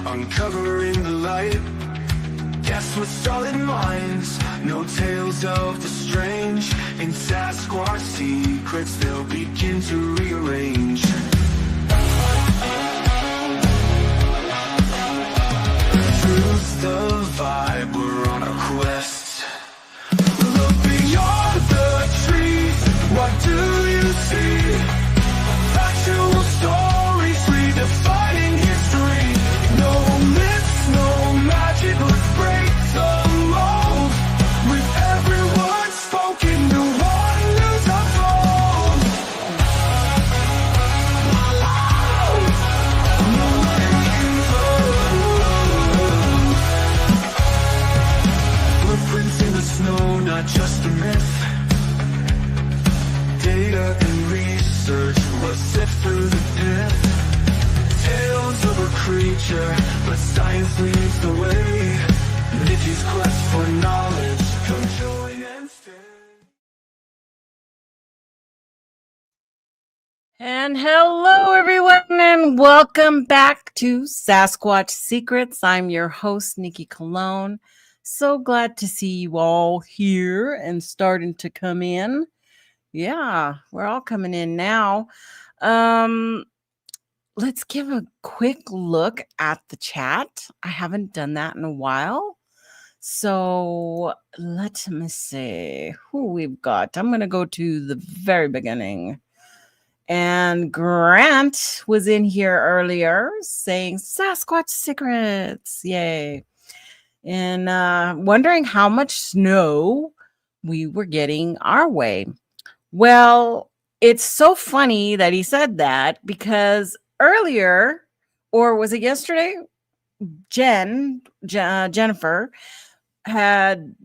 uncovering the light. Guess with solid minds, no tales of the strange. In Sasquatch Secrets, they'll begin to rearrange. Truth the vibe, we're on a quest. Look beyond the trees, what do you see? Factual stories redefining history. No myths, no magic, let's break the mold. With every word spoken, the wonders unfold. Footprints in the snow, not just a myth. Data and research, let's sift through the pith. Tales of a creature, but science leads the way. Nikki's quest for knowledge, come join and fit. And hello, everyone, and welcome back to Sasquatch Secrets. I'm your host, Nikki Colon. So glad to see you all here and starting to come in. Yeah, we're all coming in now. Let's give a quick look at the chat. I haven't done that in a while. So let me see who we've got. I'm going to go to the very beginning. And Grant was in here earlier saying Sasquatch Secrets. Yay. And wondering how much snow we were getting our way. Well, it's so funny that he said that because earlier, or was it yesterday? Jennifer had,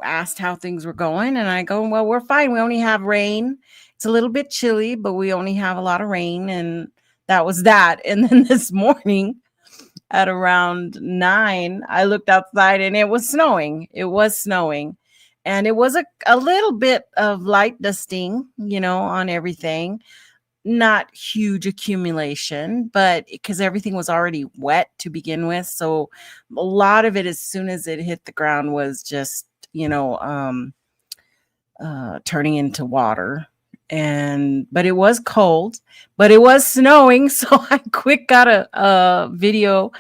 asked how things were going. And I go, well, we're fine. We only have rain. It's a little bit chilly, but we only have a lot of rain. And that was that. And then this morning at around 9, I looked outside and it was snowing. It was snowing. And it was a little bit of light dusting, on everything. Not huge accumulation, but because everything was already wet to begin with. So a lot of it, as soon as it hit the ground, was just, turning into water. But it was cold, but it was snowing. So I quick got a video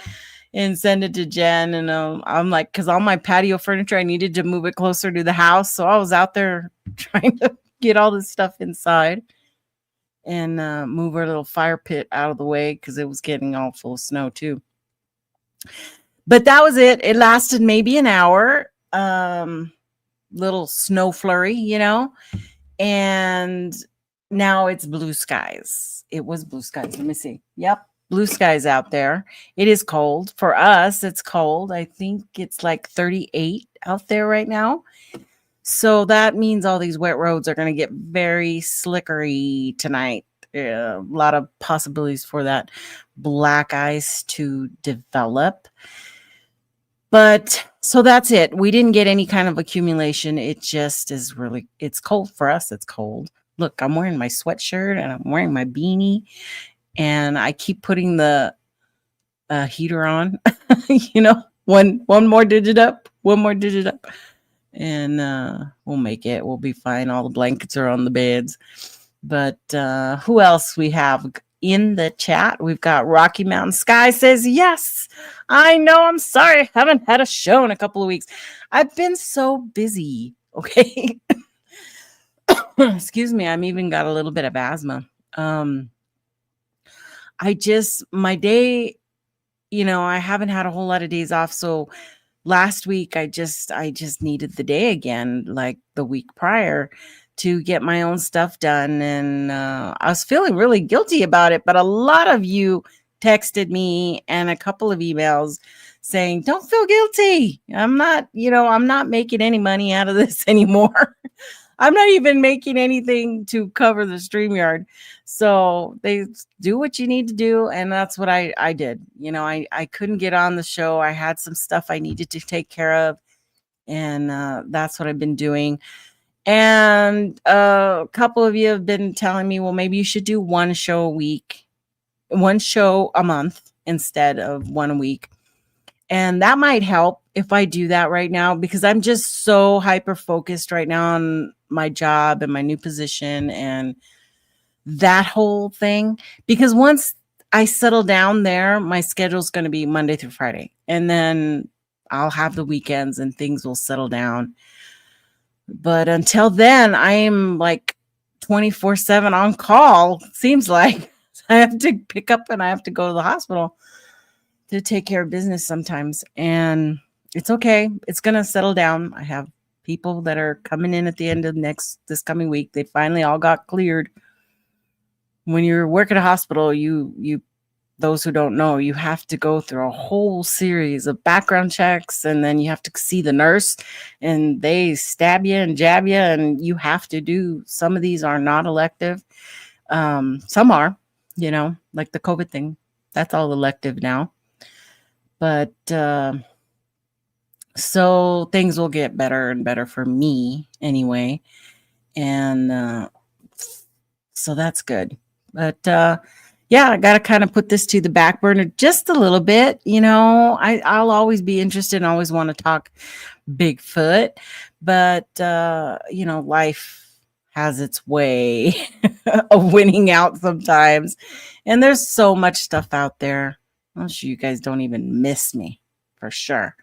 and send it to Jen. And I'm like, because all my patio furniture, I needed to move it closer to the house. So I was out there trying to get all this stuff inside and move our little fire pit out of the way because it was getting all full of snow too. But that was it. It lasted maybe an hour. Little snow flurry, and now it's blue skies. It was blue skies. Let me see. Yep. Blue skies out there. It is cold. For us, it's cold. I think it's like 38 out there right now. So that means all these wet roads are going to get very slickery tonight. A lot of possibilities for that black ice to develop. But so that's it. We didn't get any kind of accumulation. It just is really, it's cold for us. It's cold. Look, I'm wearing my sweatshirt and I'm wearing my beanie. And I keep putting the heater on, one more digit up, and we'll make it. We'll be fine. All the blankets are on the beds. But who else we have in the chat? We've got Rocky Mountain Sky says, yes, I know. I'm sorry. I haven't had a show in a couple of weeks. I've been so busy. Okay. Excuse me. I've even got a little bit of asthma. My day, I haven't had a whole lot of days off. So last week I just needed the day again, like the week prior, to get my own stuff done. And I was feeling really guilty about it. But a lot of you texted me and a couple of emails saying, don't feel guilty. I'm not making any money out of this anymore. I'm not even making anything to cover the STREAMYARD. So they do what you need to do. And that's what I did. I couldn't get on the show. I had some stuff I needed to take care of. And that's what I've been doing. And a couple of you have been telling me, well, maybe you should do one show a week, one show a month instead of one a week. And that might help if I do that right now, because I'm just so hyper focused right now on my job and my new position and that whole thing. Because once I settle down there, my schedule's going to be Monday through Friday. And then I'll have the weekends and things will settle down. But until then, I am like 24/7 on call. Seems like I have to pick up and I have to go to the hospital to take care of business sometimes. And it's okay. It's going to settle down. I have people that are coming in at the end of this coming week. They finally all got cleared. When you work at a hospital, you those who don't know, you have to go through a whole series of background checks, and then you have to see the nurse, and they stab you and jab you, and you have to do. Some of these are not elective. Some are, like the COVID thing. That's all elective now. But so things will get better and better for me anyway. And so that's good. But yeah, I got to kind of put this to the back burner just a little bit. I'll always be interested and always want to talk Bigfoot. But, life has its way of winning out sometimes. And there's so much stuff out there. I'm sure you guys don't even miss me for sure.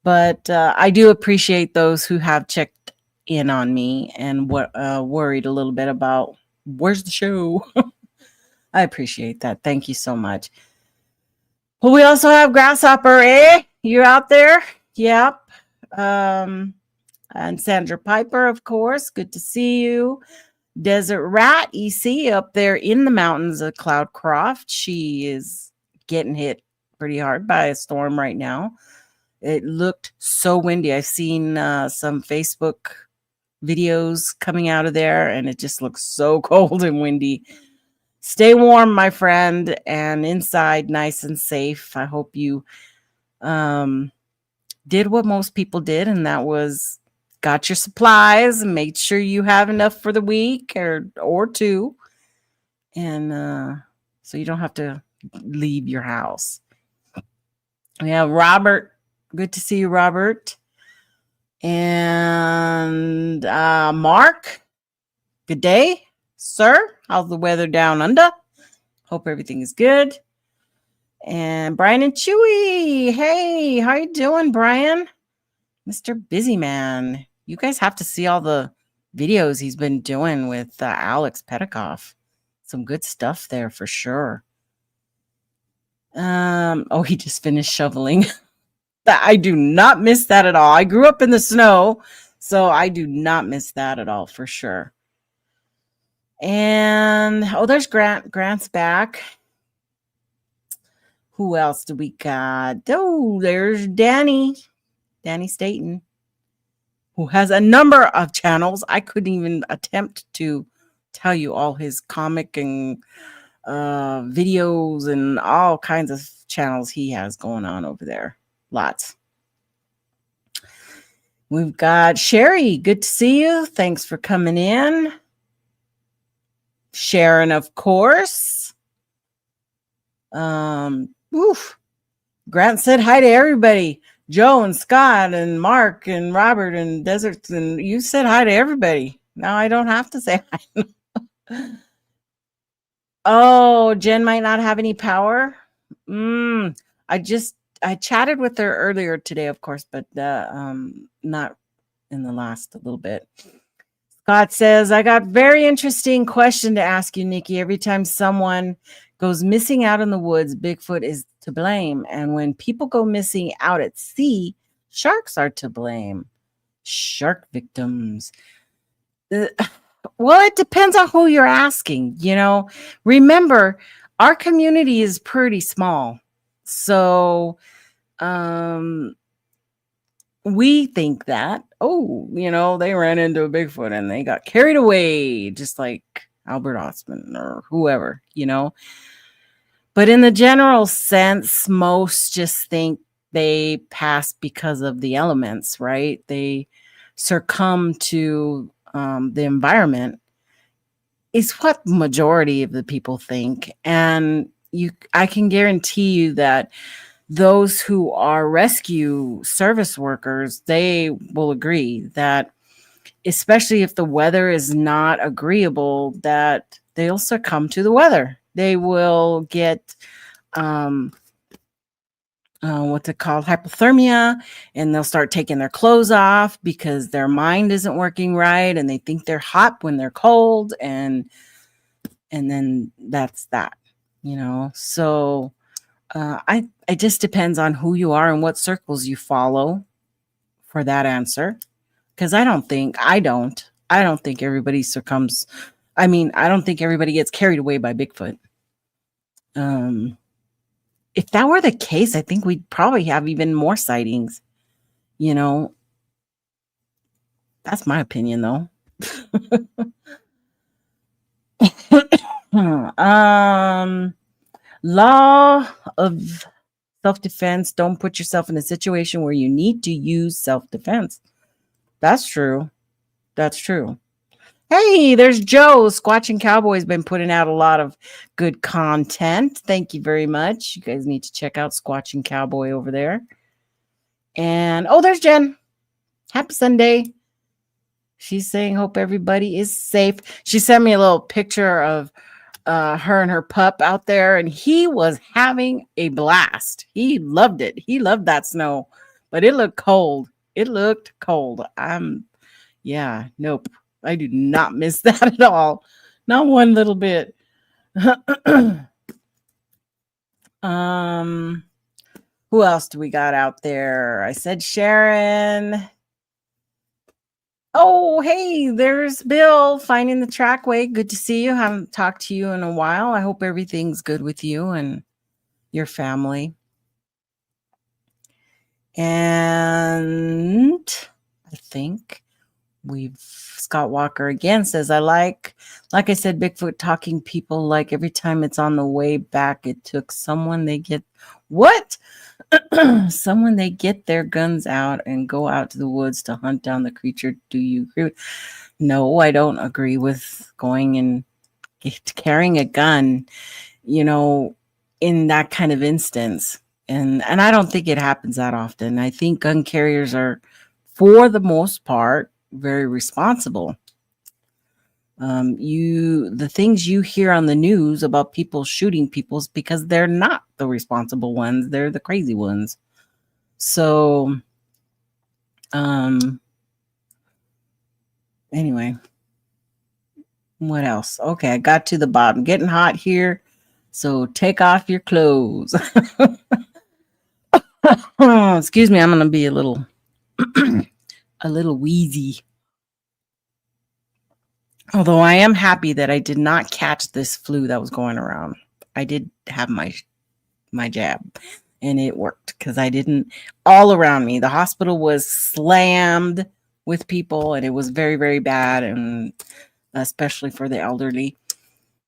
But I do appreciate those who have checked in on me and worried a little bit about where's the show. I appreciate that. Thank you so much. Well, we also have Grasshopper, You're out there? Yep. And Sandra Piper, of course. Good to see you. Desert Rat, EC, up there in the mountains of Cloudcroft. She is getting hit pretty hard by a storm right now. It looked so windy. I've seen some Facebook videos coming out of there, and it just looks so cold and windy. Stay warm, my friend, and inside nice and safe. I hope you did what most people did, and that was got your supplies and made sure you have enough for the week or two. And so you don't have to leave your house. We have Robert. Good to see you, Robert. And Mark. Good day, sir. How's the weather down under? Hope everything is good. And Brian and Chewy. Hey, how you doing, Brian? Mr. Busy Man. You guys have to see all the videos he's been doing with Alex Petikoff. Some good stuff there for sure. He just finished shoveling. I do not miss that at all. I grew up in the snow, so I do not miss that at all for sure. And there's Grant. Grant's back. Who else do we got? There's Danny Staten, who has a number of channels. I couldn't even attempt to tell you all his comic and videos and all kinds of channels he has going on over there. Lots. We've got Sherry. Good to see you. Thanks for coming in. Sharon, of course. Grant said hi to everybody. Joe and Scott and Mark and Robert and Deserts, and you said hi to everybody. Now I don't have to say hi. Oh, Jen might not have any power. I chatted with her earlier today, of course, but not in the last little bit. Scott says, I got very interesting question to ask you, Nikki. Every time someone goes missing out in the woods, Bigfoot is to blame. And when people go missing out at sea, sharks are to blame. Shark victims. Well, it depends on who you're asking. Remember, our community is pretty small. So we think that, they ran into a Bigfoot and they got carried away, just like Albert Osman or whoever, But in the general sense, most just think they passed because of the elements, right? They succumb to the environment. Is what majority of the people think. And I can guarantee you that those who are rescue service workers, they will agree that, especially if the weather is not agreeable, that they'll succumb to the weather. They will get what's it called, hypothermia, and they'll start taking their clothes off because their mind isn't working right, and they think they're hot when they're cold, and then that's that, So it just depends on who you are and what circles you follow for that answer. Because I don't think everybody succumbs. I mean, I don't think everybody gets carried away by Bigfoot. If that were the case, I think we'd probably have even more sightings. That's my opinion, though. Law of self-defense. Don't put yourself in a situation where you need to use self-defense. That's true. Hey, there's Joe. Squatching Cowboy has been putting out a lot of good content. Thank you very much. You guys need to check out Squatching Cowboy over there. And there's Jen. Happy Sunday. She's saying, hope everybody is safe. She sent me a little picture of her and her pup out there, and he was having a blast. He loved it. He loved that snow, but it looked cold. Yeah, nope. I do not miss that at all. Not one little bit. Who else do we got out there? I said Sharon. Oh, hey, there's Bill finding the trackway. Good to see you. Haven't talked to you in a while. I hope everything's good with you and your family. And I think Scott Walker again says, like I said, Bigfoot talking people, like every time it's on the way back, it took someone they get their guns out and go out to the woods to hunt down the creature. Do you agree? No, I don't agree with going and carrying a gun, in that kind of instance. And I don't think it happens that often. I think gun carriers are, for the most part, very responsible. The things you hear on the news about people shooting people is because they're not the responsible ones. They're the crazy ones. So, anyway, what else? Okay, I got to the bottom. Getting hot here, so take off your clothes. Excuse me, I'm gonna be a little wheezy. Although I am happy that I did not catch this flu that was going around. I did have my jab, and it worked because I didn't. All around me, the hospital was slammed with people, and it was very, very bad, and especially for the elderly.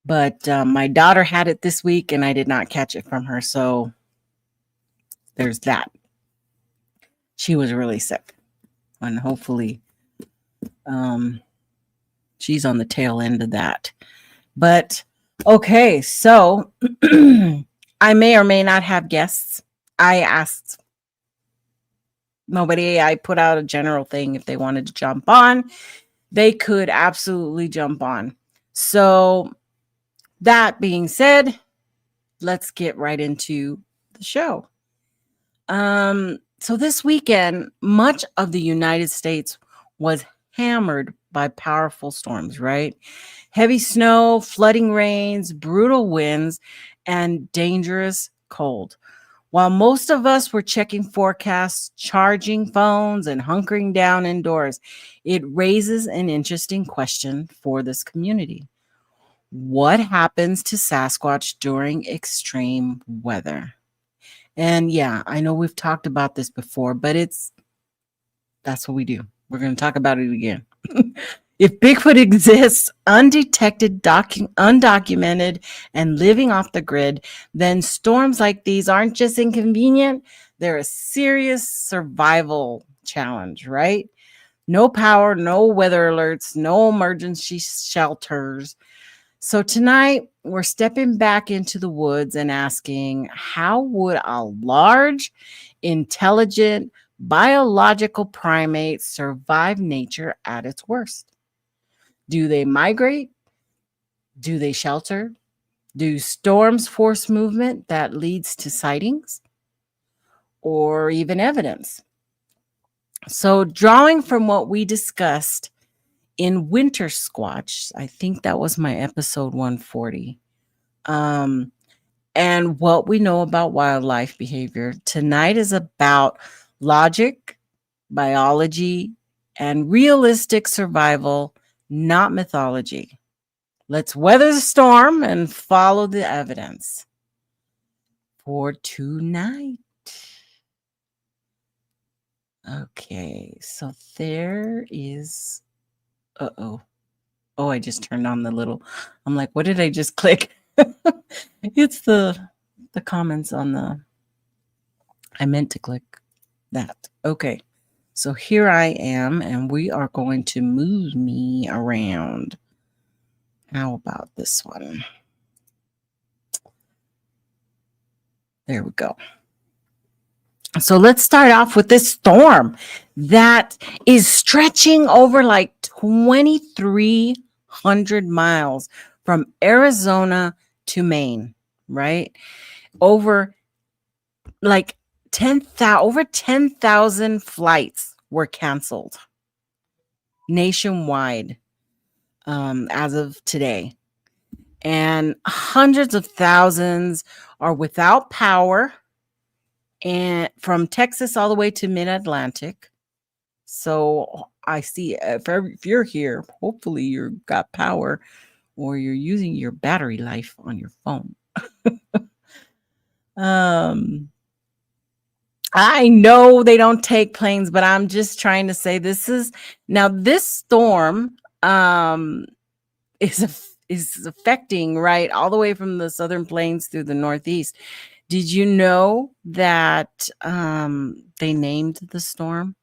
But my daughter had it this week, and I did not catch it from her. So there's that. She was really sick, and hopefully she's on the tail end of that. But okay, so I may or may not have guests. I asked nobody. I put out a general thing. If they wanted to jump on, they could absolutely jump on. So that being said, let's get right into the show. So this weekend, much of the United States was hammered by powerful storms, right? Heavy snow, flooding rains, brutal winds, and dangerous cold. While most of us were checking forecasts, charging phones, and hunkering down indoors, it raises an interesting question for this community. What happens to Sasquatch during extreme weather? And yeah, I know we've talked about this before, but that's what we do. We're going to talk about it again. If Bigfoot exists undetected, undocumented, and living off the grid, then storms like these aren't just inconvenient, they're a serious survival challenge, right? No power, no weather alerts, no emergency shelters. So tonight, we're stepping back into the woods and asking, how would a large, intelligent, biological primate survive nature at its worst? Do they migrate? Do they shelter? Do storms force movement that leads to sightings or even evidence? So, drawing from what we discussed in Winter Squatch, I think that was my episode 140, and what we know about wildlife behavior, tonight is about logic, biology, and realistic survival, not mythology. Let's weather the storm and follow the evidence for tonight. Okay, so there is, oh, I just turned on the little, I'm like, what did I just click? It's the comments on the, I meant to click that. Okay, so here I am, and we are going to move me around. How about this one? There we go. So let's start off with this storm that is stretching over like 2,300 miles from Arizona to Maine, right? Over like 10,000 flights were canceled nationwide as of today. And hundreds of thousands are without power, and from Texas all the way to mid-Atlantic. So I see if you're here, hopefully you got power or you're using your battery life on your phone. I know they don't take planes, but I'm just trying to say this storm is affecting right all the way from the southern plains through the northeast. Did you know that they named the storm?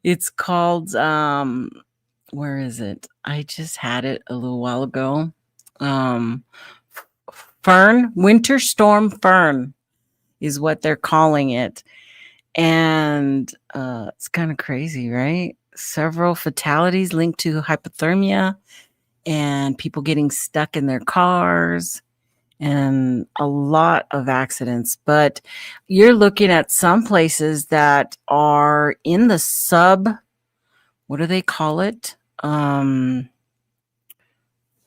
It's called, where is it? I just had it a little while ago. Fern, Winter Storm Fern is what they're calling it. And it's kind of crazy, right? Several fatalities linked to hypothermia and people getting stuck in their cars and a lot of accidents. But you're looking at some places that are in the what do they call it?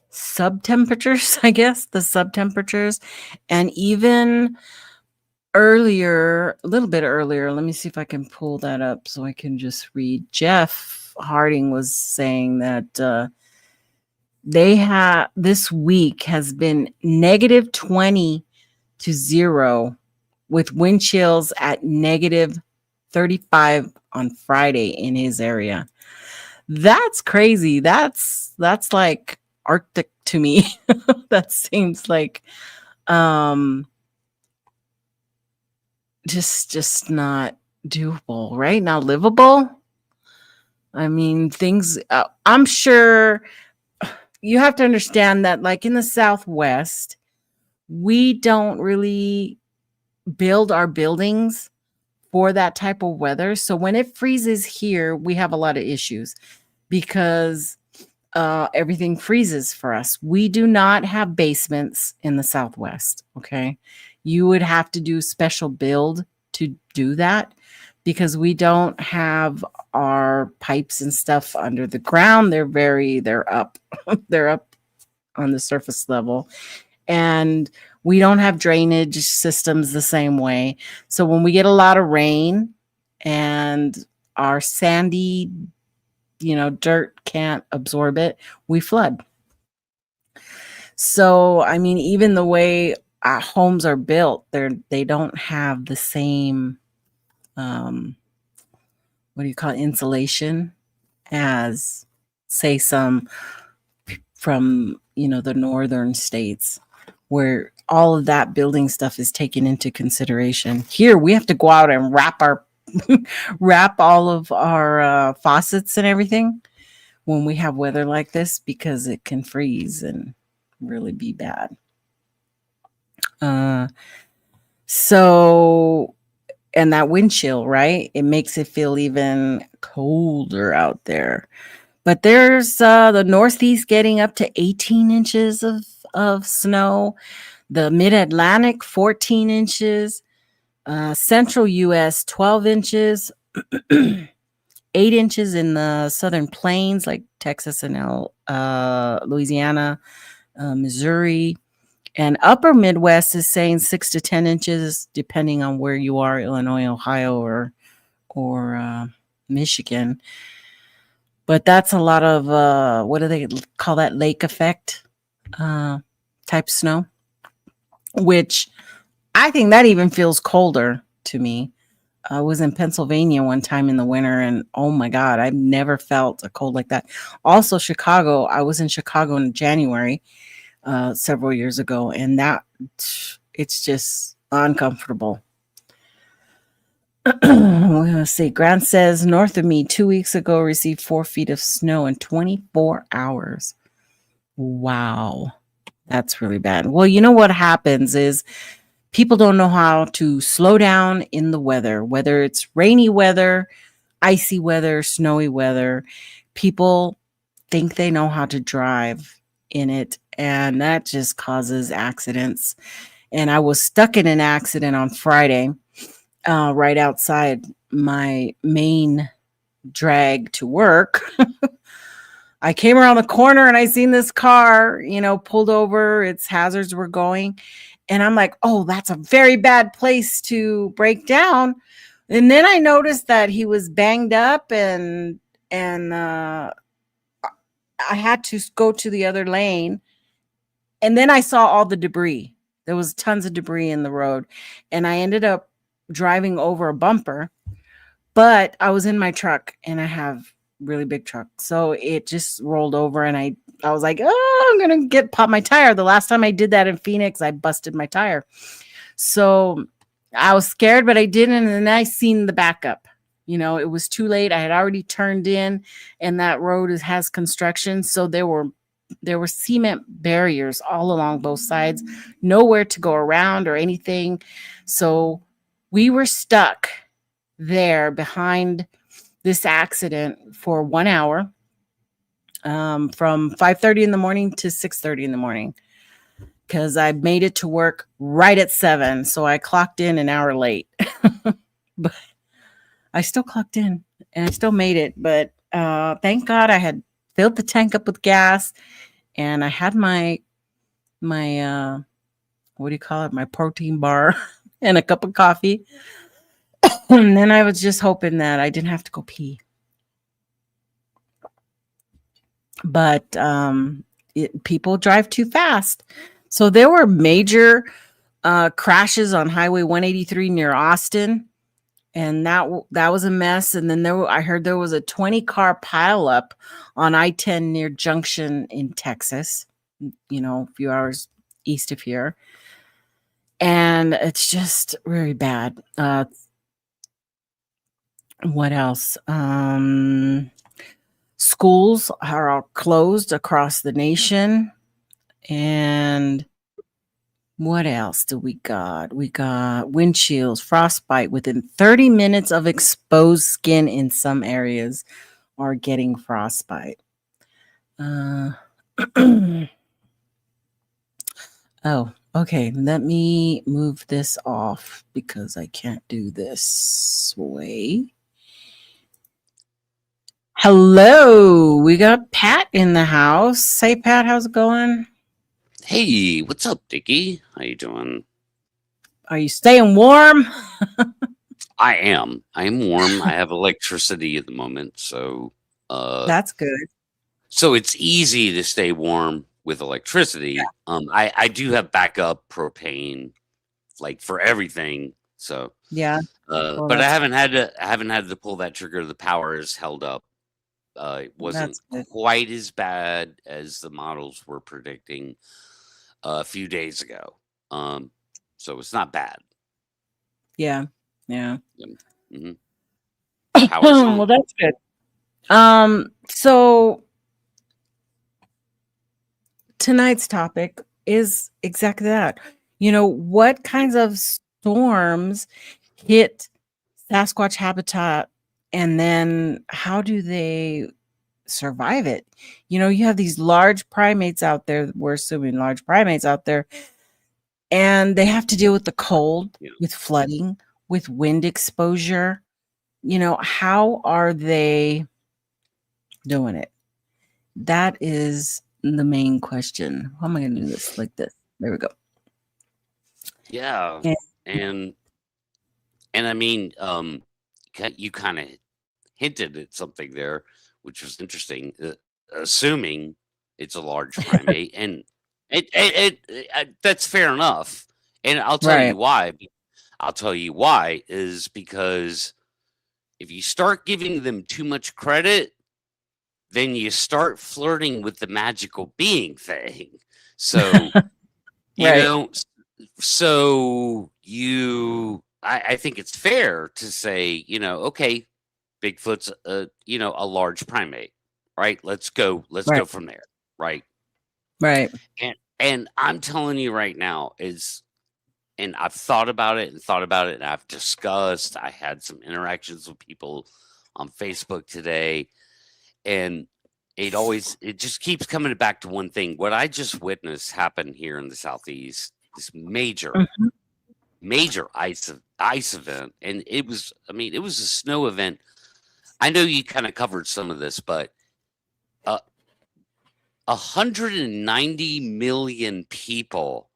Sub-temperatures, I guess, the sub-temperatures. And even earlier, a little bit earlier, let me see if I can pull that up so I can just read. Jeff Harding was saying that this week has been -20 to 0 with wind chills at -35 on Friday in his area. That's crazy. That's like Arctic to me. That seems like just not doable, right? Not livable. I mean, things I'm sure you have to understand that, like in the Southwest, we don't really build our buildings for that type of weather. So when it freezes here, we have a lot of issues because everything freezes for us. We do not have basements in the Southwest. Okay. You would have to do special build to do that because we don't have our pipes and stuff under the ground. They're up. They're up on the surface level. And we don't have drainage systems the same way. So when we get a lot of rain and our sandy, dirt can't absorb it, we flood. So, I mean, even the way our homes are built, they don't have the same, what do you call it, insulation as, say, some from, the northern states where all of that building stuff is taken into consideration. Here, we have to go out and wrap all of our faucets and everything when we have weather like this because it can freeze and really be bad. So, and that wind chill, right? It makes it feel even colder out there. But there's the Northeast getting up to 18 inches of snow, the Mid-Atlantic 14 inches, Central U.S. 12 inches, 8 inches in the Southern Plains like Texas and Louisiana, Missouri, and Upper Midwest is saying 6 to 10 inches, depending on where you are, Illinois, Ohio, or Michigan. But that's a lot of what do they call that, lake effect type snow, which I think that even feels colder to me. I was in Pennsylvania one time in the winter, and oh my God, I've never felt a cold like that. Also, Chicago. I was in Chicago in January several years ago, and that it's just uncomfortable. Let's see. Grant says north of me 2 weeks ago received 4 feet of snow in 24 hours. Wow, that's really bad. Well, you know what happens is people don't know how to slow down in the weather, whether it's rainy weather, icy weather, snowy weather. People think they know how to drive in it, and that just causes accidents. And I was stuck in an accident on Friday, right outside my main drag to work. I came around the corner and I seen this car, pulled over, its hazards were going. And I'm like, oh, that's a very bad place to break down. And then I noticed that he was banged up and I had to go to the other lane. And then I saw all the debris. There was tons of debris in the road. And I ended up driving over a bumper. But I was in my truck, and I have really big truck. So it just rolled over, and I was like, oh, I'm going to pop my tire. The last time I did that in Phoenix, I busted my tire. So I was scared, but I didn't. And then I seen the backup. It was too late. I had already turned in, and that road has construction. So there were cement barriers all along both sides, nowhere to go around or anything. So we were stuck there behind this accident for 1 hour, from 5:30 in the morning to 6:30 in the morning, because I made it to work right at 7. So I clocked in an hour late, but I still clocked in and I still made it. But thank God I had filled the tank up with gas, and I had my what do you call it? My protein bar and a cup of coffee. And then I was just hoping that I didn't have to go pee. But people drive too fast. So there were major crashes on Highway 183 near Austin. And that was a mess. And then I heard there was a 20-car pileup on I-10 near Junction in Texas, a few hours east of here. And it's just really bad. What else? Schools are all closed across the nation. And what else do we got? We got wind chills, frostbite within 30 minutes of exposed skin in some areas are getting frostbite. Oh, okay. Let me move this off because I can't do this way. Hello, we got Pat in the house. Hey, Pat, how's it going? Hey, what's up, Nikki? How you doing? Are you staying warm? I am. Warm. I have electricity at the moment, so that's good. So it's easy to stay warm with electricity. Yeah. I do have backup propane, like for everything. So yeah, but I haven't had to pull that trigger. The power is held up. It wasn't quite as bad as the models were predicting a few days ago. So it's not bad. Yeah. Mm-hmm. Well, that's good. So tonight's topic is exactly that. You know, what kinds of storms hit Sasquatch habitat, and then how do they survive it? You know, you have these large primates out there. We're assuming large primates out there, and they have to deal with the cold, Yeah. with flooding, with wind exposure. You know, how are they doing it? That is the main question. How am I going to do this like this? There we go. Yeah. And And I mean, you kind of hinted at something there, which was interesting. Assuming it's a large primate, and that's fair enough. And I'll tell you right, why. I'll tell you why is because if you start giving them too much credit, then you start flirting with the magical being thing. So you right, know, so I think it's fair to say, okay, Bigfoot's a large primate, right? Let's go right, from there, right? right. And I'm telling you right now and I've thought about it and thought about it, and I've discussed. I had some interactions with people on Facebook today, and it just keeps coming back to one thing. What I just witnessed happen here in the Southeast, this major Mhm. ice event, and it was a snow event. I know you kind of covered some of this, but uh, 190 million people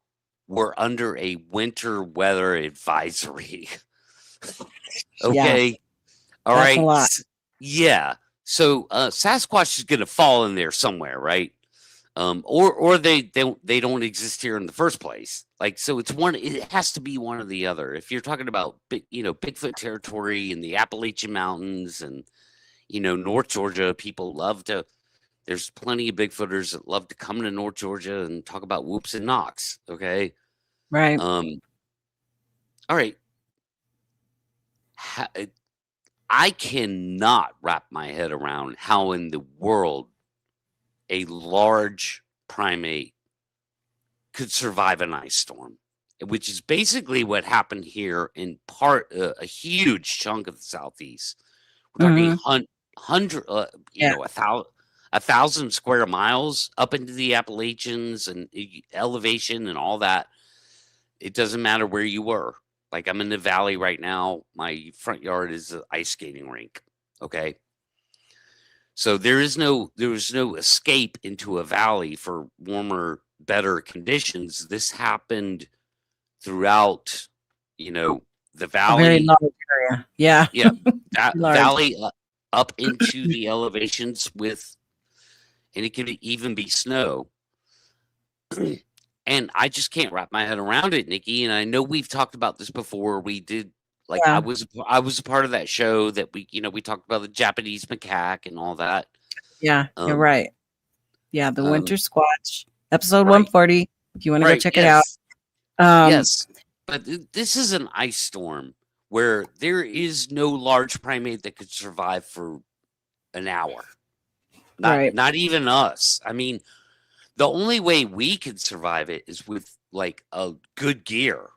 were under a winter weather advisory. Yeah, Okay. All that's a right. lot. Yeah. So Sasquatch is going to fall in there somewhere, right? Or they don't exist here in the first place. Like, so it has to be one or the other. If you're talking about Bigfoot territory in the Appalachian Mountains and North Georgia, people love to. There's plenty of Bigfooters that love to come to North Georgia and talk about whoops and knocks. Okay. Right. All right. I cannot wrap my head around how in the world a large primate could survive an ice storm, which is basically what happened here in a huge chunk of the Southeast. We're talking Hmm. hundred, Yeah. 1,000 square miles up into the Appalachians and elevation and all that. It doesn't matter where you were. Like, I'm in the valley right now. My front yard is an ice skating rink. Okay. So there was no escape into a valley for warmer, better conditions. This happened throughout, the A very valley. large area. Yeah. Yeah, that Large. valley up into the elevations and it could even be snow. And I just can't wrap my head around it, Nikki. And I know we've talked about this before. We did, like, I Yeah. was a part of that show that we talked about the Japanese macaque and all that. Yeah. You're Um, right. Yeah. The Winter um, Squatch, episode right, 140. If you want to go right, check it out. yes, Um, yes. But this is an ice storm where there is no large primate that could survive for an hour. right. Not even us. I mean, the only way we could survive it is with like a good gear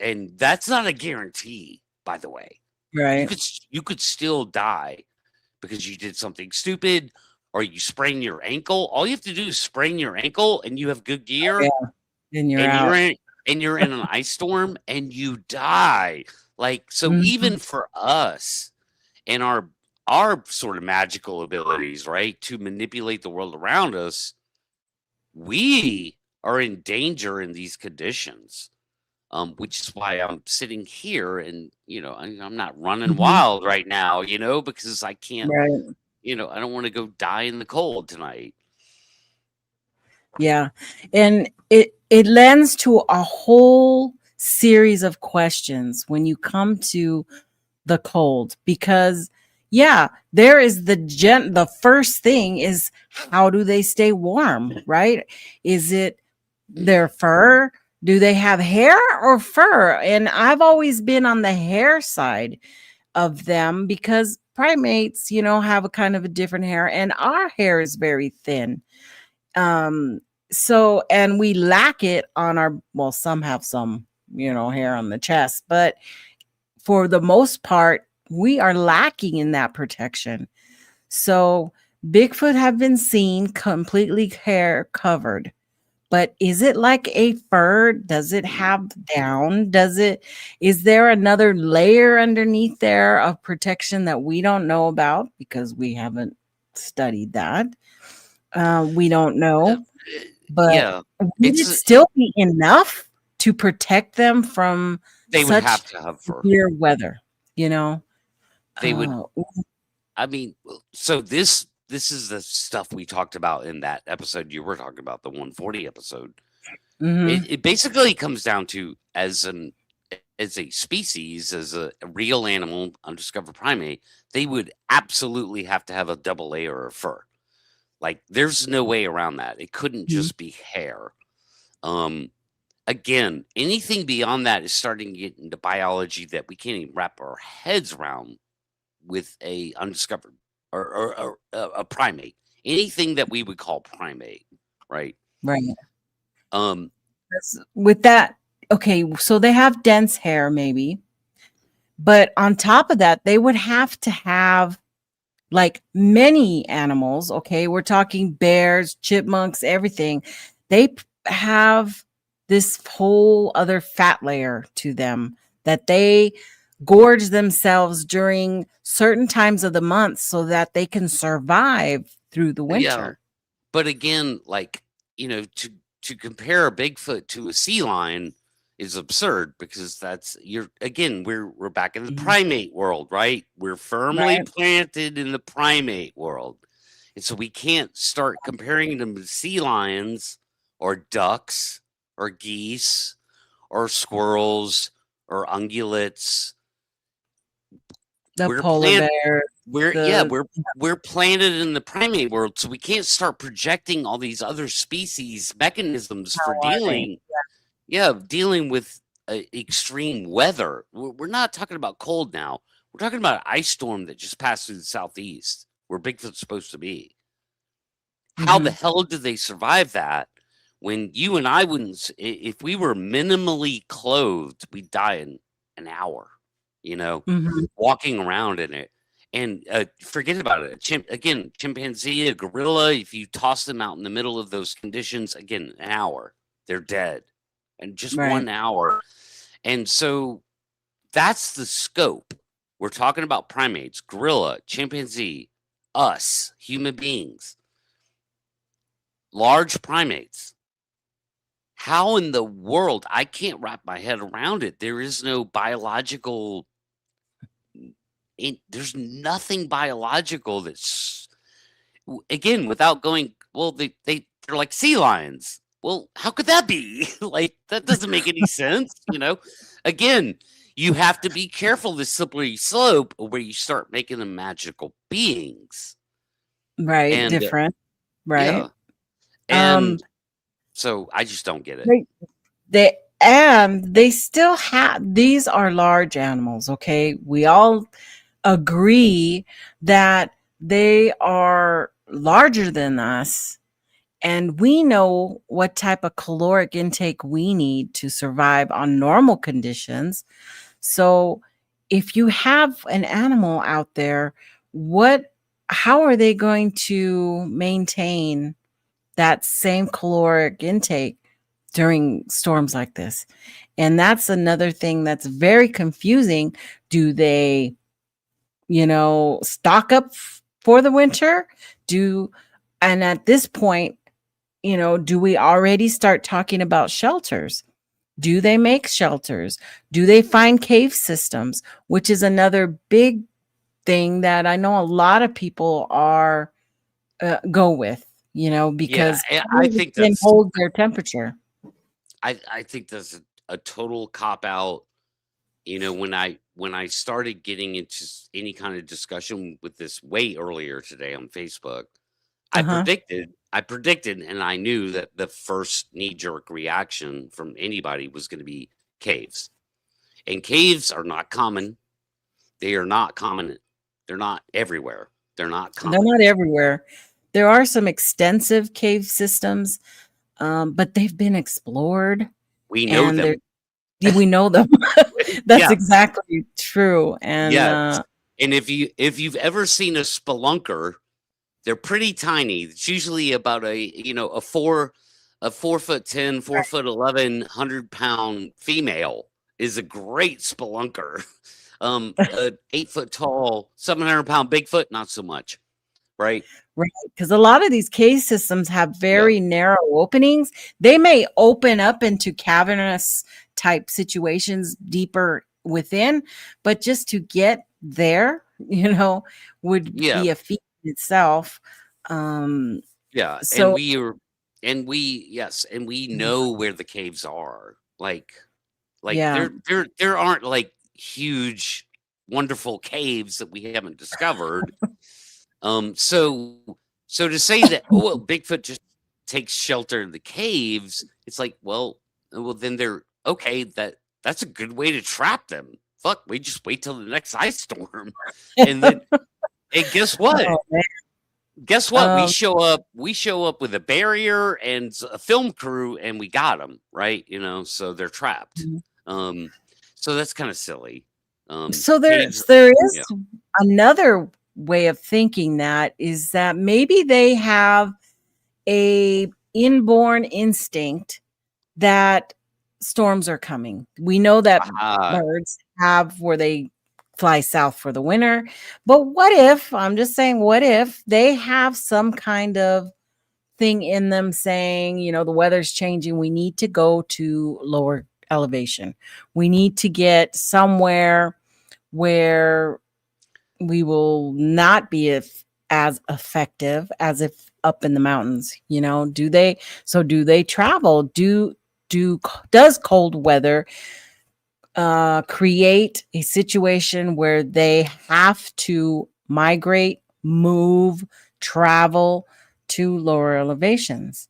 and that's not a guarantee, by the way. Right. You could still die because you did something stupid or you sprain your ankle. All you have to do is sprain your ankle and you have good gear Yeah. And you're and out. you're in an ice storm and you die. Like, so Mhm. even for us and our sort of magical abilities, right, to manipulate the world around us, we are in danger in these conditions. Which is why I'm sitting here and I'm not running Mhm. wild right now, because I can't, Right. I don't want to go die in the cold tonight. Yeah. And it lends to a whole series of questions when you come to the cold, because yeah, there is the first thing is, how do they stay warm, right? Is it their fur? Do they have hair or fur? And I've always been on the hair side of them, because primates, have a kind of a different hair, and our hair is very thin. Um, So, and we lack it on our, well, some have some, hair on the chest, but for the most part, we are lacking in that protection. So Bigfoot have been seen completely hair covered. But is it like a fur? Does it have down? Is there another layer underneath there of protection that we don't know about because we haven't studied that? We don't know. But Yeah, would it still be enough to protect them from they would such have to have fur. severe weather? They would. I mean, so this is the stuff we talked about in that episode you were talking about, the 140 episode. It basically comes down to as a species, as a real animal, undiscovered primate, they would absolutely have to have a double layer of fur. Like, there's no way around that. It couldn't just be hair. Again, anything beyond that is starting to get into biology that we can't even wrap our heads around with a undiscovered or a primate. Anything that we would call primate, right? Right. With that, okay, so they have dense hair, maybe, but on top of that, they would have to have like many animals. Okay, we're talking bears, chipmunks, everything. They have this whole other fat layer to them that they gorge themselves during certain times of the month so that they can survive through the winter. Yeah. But again, like, to compare a Bigfoot to a sea lion is absurd, because we're back in the primate world, right? We're firmly planted in the primate world. And so we can't start comparing them to sea lions or ducks or geese or squirrels or ungulates. We're polar bear. We're planted in the primate world, so we can't start projecting all these other species mechanisms for dealing with extreme weather. We're not talking about cold now. We're talking about an ice storm that just passed through the southeast, where Bigfoot's supposed to be. How the hell did they survive that? When you and I wouldn't, if we were minimally clothed, we'd die in an hour. Walking around in it. And forget about it. Chimpanzee, a gorilla, if you toss them out in the middle of those conditions, again, an hour, they're dead. And just 1 hour. And so that's the scope. We're talking about primates, gorilla, chimpanzee, us, human beings, large primates. How in the world? I can't wrap my head around it. There is no biological... there's nothing biological that's, again, without going, well, they're like sea lions. Well, how could that be? Like, that doesn't make any sense, Again, you have to be careful, the slippery slope where you start making them magical beings. Right, and, different. Right. Yeah. And so I just don't get it. They still have, these are large animals, okay? We all agree that they are larger than us, and we know what type of caloric intake we need to survive on normal conditions. So if you have an animal out there, how are they going to maintain that same caloric intake during storms like this? And that's another thing that's very confusing. Do they, stock up for the winter? And at this point, do we already start talking about shelters? Do they make shelters? Do they find cave systems? Which is another big thing that I know a lot of people are go with, because I think they hold their temperature. I think that's a total cop out. When I started getting into any kind of discussion with this way earlier today on Facebook, I predicted, and I knew that the first knee-jerk reaction from anybody was going to be caves. And caves are not common. They are not common. They're not everywhere. They're not common. They're not everywhere. There are some extensive cave systems. but they've been explored, We know and them. we know them. That's Yeah. exactly true. And Yes. And if you've ever seen a spelunker, they're pretty tiny. It's usually about a 4'10", 4'11", 100-pound female is a great spelunker. An 8 foot tall, 700-pound Bigfoot, not so much, right? right, because a lot of these cave systems have Yeah. very narrow openings. They may open up into cavernous type situations deeper within, but just to get there, would Yeah. be a feat in itself. Yeah, So and we know where the caves are. Like yeah, there aren't like huge, wonderful caves that we haven't discovered. So to say that, oh well, Bigfoot just takes shelter in the caves, it's like, well then they're okay. That's a good way to trap them. Fuck, we just wait till the next ice storm, and then and guess what? oh, man. Guess what? Um, We show up with a barrier and a film crew, and we got them right. So they're trapped. So that's kind of silly. so Caves, there is yeah. another way of thinking, that is that maybe they have a inborn instinct that storms are coming. We know that birds have where they fly south for the winter, but what if, I'm just saying, what if they have some kind of thing in them saying, the weather's changing, we need to go to lower elevation. We need to get somewhere where we will not be as effective as if up in the mountains. Do they travel? Does cold weather create a situation where they have to migrate, move, travel to lower elevations?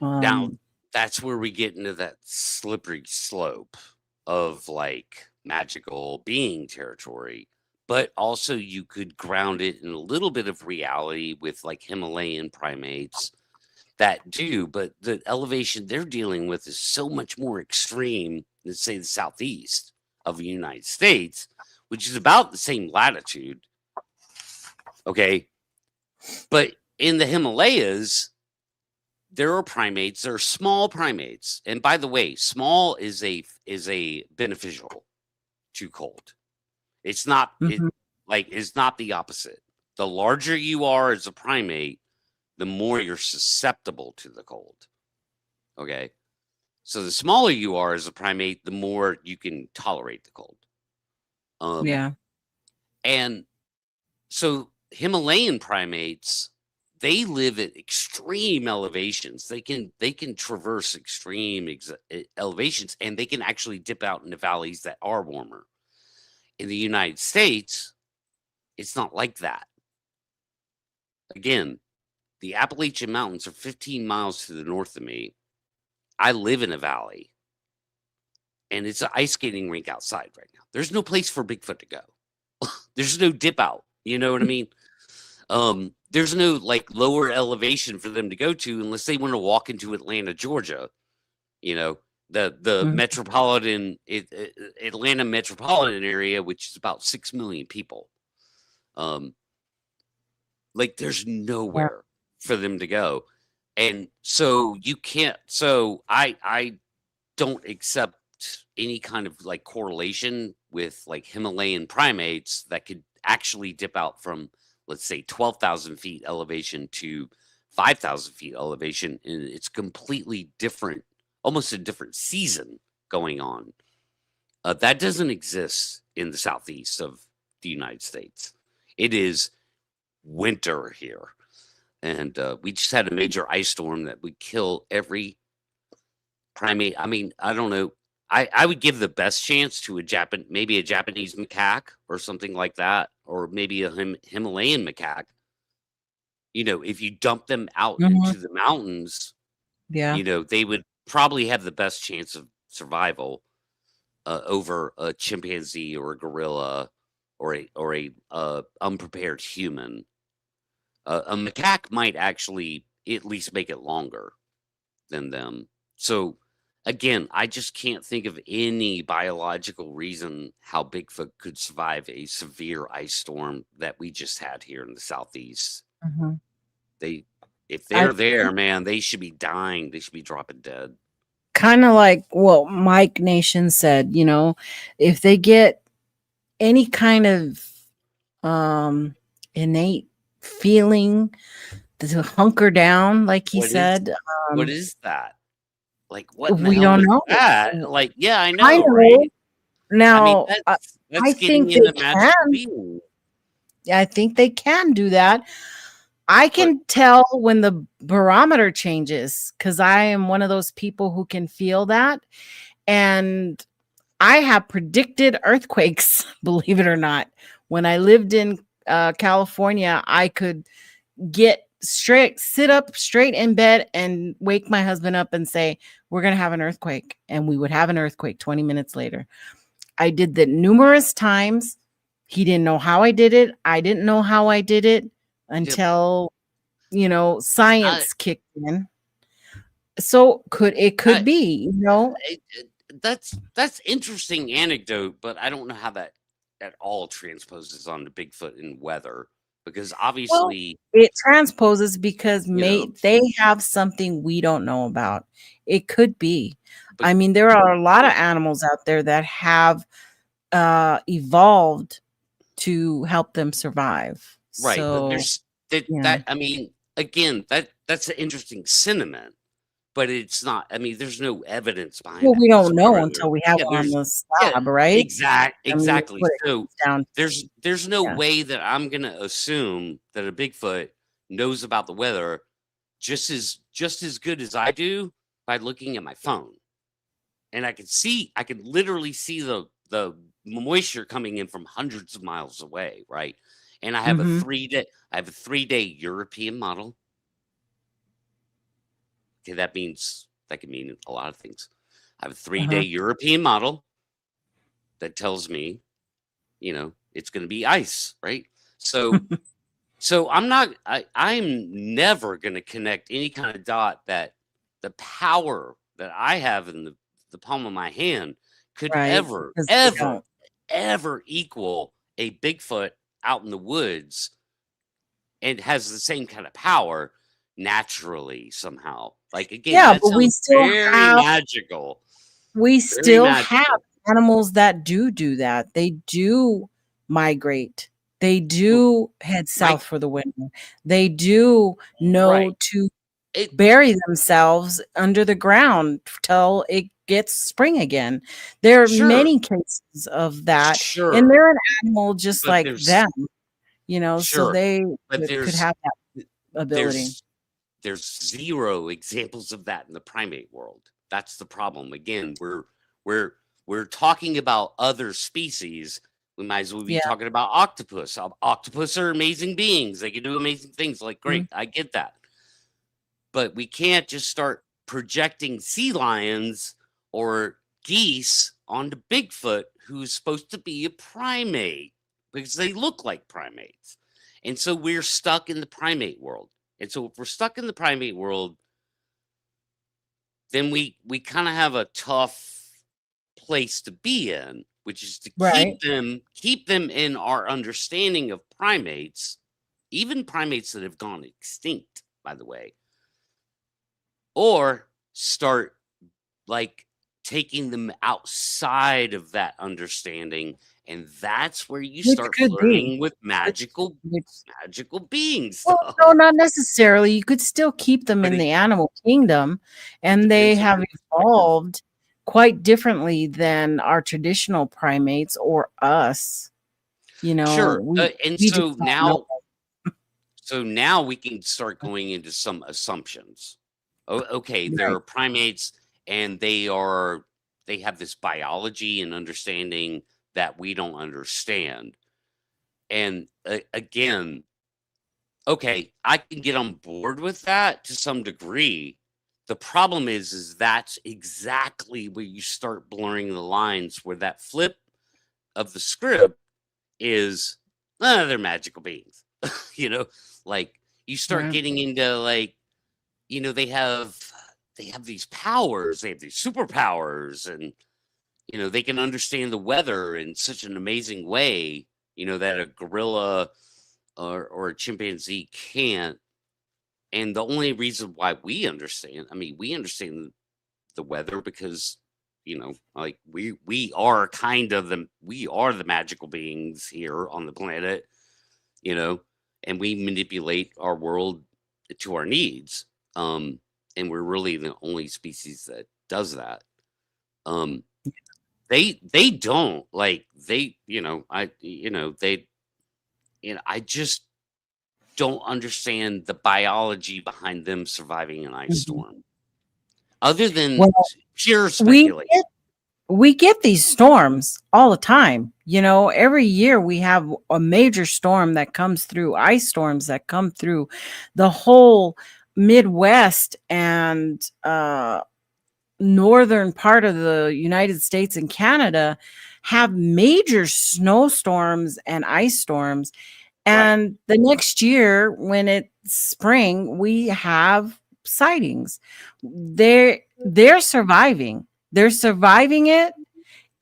Now that's where we get into that slippery slope of like magical being territory. But also you could ground it in a little bit of reality with like Himalayan primates that do, but the elevation they're dealing with is so much more extreme than say the southeast of the United States, which is about the same latitude. Okay. But in the Himalayas, there are primates, there are small primates. And by the way, small is a beneficial to cold. It's not it's not the opposite. The larger you are as a primate, the more you're susceptible to the cold. Okay. So the smaller you are as a primate, the more you can tolerate the cold. Yeah. And so Himalayan primates, they live at extreme elevations. They can traverse extreme elevations, and they can actually dip out into valleys that are warmer. In the United States, it's not like that. Again, the Appalachian Mountains are 15 miles to the north of me. I live in a valley, and it's an ice skating rink outside right now. There's no place for Bigfoot to go. There's no dip out. You know what I mean? There's no like lower elevation for them to go to unless they want to walk into Atlanta, Georgia. The metropolitan Atlanta metropolitan area, which is about 6 million people. Like there's nowhere for them to go. And so you can't, so I don't accept any kind of like correlation with like Himalayan primates that could actually dip out from, let's say, 12,000 feet elevation to 5,000 feet elevation. And it's completely different, almost a different season going on. That doesn't exist in the southeast of the United States. It is winter here. And we just had a major ice storm that would kill every primate. I mean, I don't know. I would give the best chance to maybe a Japanese macaque or something like that, or maybe a Himalayan macaque. If you dump them out into the mountains, they would probably have the best chance of survival over a chimpanzee or a gorilla or a unprepared human. A macaque might actually at least make it longer. than them. So again, I just can't think of any biological reason how Bigfoot could survive a severe ice storm that we just had here in the Southeast. Mhm. If I they're there, man, they should be dying. They should be dropping dead. kind of like what Mike Nation said, you know, if they get any kind of innate feeling to hunker down, like he What is said, what is that? Like, what in the we hell don't is know. that? Like, yeah, I I know, know. right? I mean, Now, that's I getting think they into magical can. being. I think they can do that. I But can tell when the barometer changes because I am one of those people who can feel that. And I have predicted earthquakes, believe it or not. When I lived in California, I could sit up straight in bed and wake my husband up and say, we're going to have an earthquake. And we would have an earthquake 20 minutes later. I did that numerous times. He didn't know how I did it. I didn't know how I did it yeah, until, I, science kicked in. So could I, be, that's interesting anecdote, but I don't know how that at all transposes onto Bigfoot and weather because Well, obviously, it transposes because you know, they have something we don't know about. It could be. but I mean, there are a lot of animals out there that have evolved to help them survive. right, but So, there's that yeah. that I mean, again, that's an interesting sentiment, but it's not. I mean, there's no evidence behind Well, that we don't know whatsoever. until we have Yeah, one on there's the yeah, slab, right? I mean, that's exactly. what it So comes down to. there's no Yeah. way that I'm gonna assume that a Bigfoot knows about the weather just as good as I do by looking at my phone. And I could literally see the moisture coming in from hundreds of miles away, right? And Mhm. I have a 3-day European model. Okay, that can mean a lot of things. I have a 3-day Uh-huh. European model that tells me, it's going to be ice, right? So I'm never going to connect any kind of dot that the power that I have in the palm of my hand could Right, ever, because they ever, don't. ever equal a Bigfoot out in the woods and has the same kind of power naturally somehow. Like again, Yeah, that but sounds very magical. we Very still have magical. animals that do that. They do migrate. They Well, do head Mike, south for the winter. They do right. know to It bury themselves under the ground till it gets spring again. There are sure, many cases of that, and sure. they're an animal just But like there's them, so sure. they But could have that ability. there's there's zero examples of that in the primate world. That's the problem. Again, we're we're talking about other species. We might as well be Yeah. talking about octopus. Octopus are amazing beings. They can do amazing things. Like, Mhm. great, I get that. But we can't just start projecting sea lions or geese onto Bigfoot, who's supposed to be a primate because they look like primates. And so we're stuck in the primate world. And so if we're stuck in the primate world, then we kind of have a tough place to be in, which is to Right. keep them in our understanding of primates, even primates that have gone extinct, by the way, or start like taking them outside of that understanding, and that's where you Which start could be. flirting with Which which magical beings Well, stuff. no, not necessarily. You could still keep them But in the animal kingdom, it and they depends on have your perspective. evolved quite differently than our traditional primates or us. Sure, and We just don't know. so now we can start going into some assumptions. Oh, okay, there Right. are primates, and they have this biology and understanding that we don't understand. And again, okay, I can get on board with that to some degree. The problem is that's exactly where you start blurring the lines, where that flip of the script is, they're magical beings. you know, like you start Yeah. getting into like, they have have these powers, they have these superpowers, and they can understand the weather in such an amazing way, that a gorilla or a chimpanzee can't. And the only reason why we understand the weather because like we are the magical beings here on the planet, and we manipulate our world to our needs. And we're really the only species that does that. They don't like I just don't understand the biology behind them surviving an ice storm, other than pure speculation. We get these storms all the time. Every year we have a major storm that comes through, ice storms that come through the whole Midwest and northern part of the United States and Canada have major snowstorms and ice storms. And the next year, when it's spring, we have sightings. They're surviving. They're surviving it,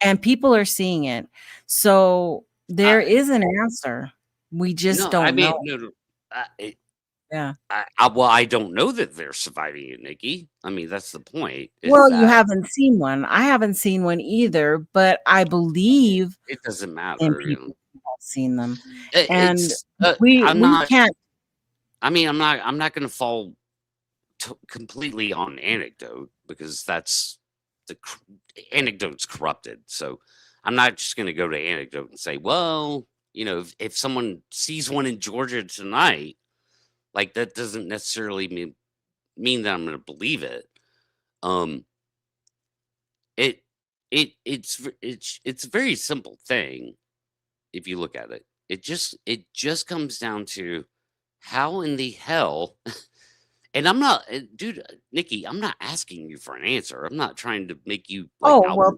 and people are seeing it. So there is an answer. We just don't know. Yeah. I don't know that they're surviving it, Nikki. I mean, that's the point. Well, you haven't seen one. I haven't seen one either, but I believe it doesn't matter. And people have seen them, and we can't. I mean, I'm not going to fall completely on anecdote because that's the anecdote's corrupted. So I'm not just going to go to anecdote and say, well, if someone sees one in Georgia tonight, like that doesn't necessarily mean that I'm going to believe it. It's a very simple thing if you look at it. It just comes down to how in the hell. And I'm not, dude, Nikki, I'm not asking you for an answer. I'm not trying to make you.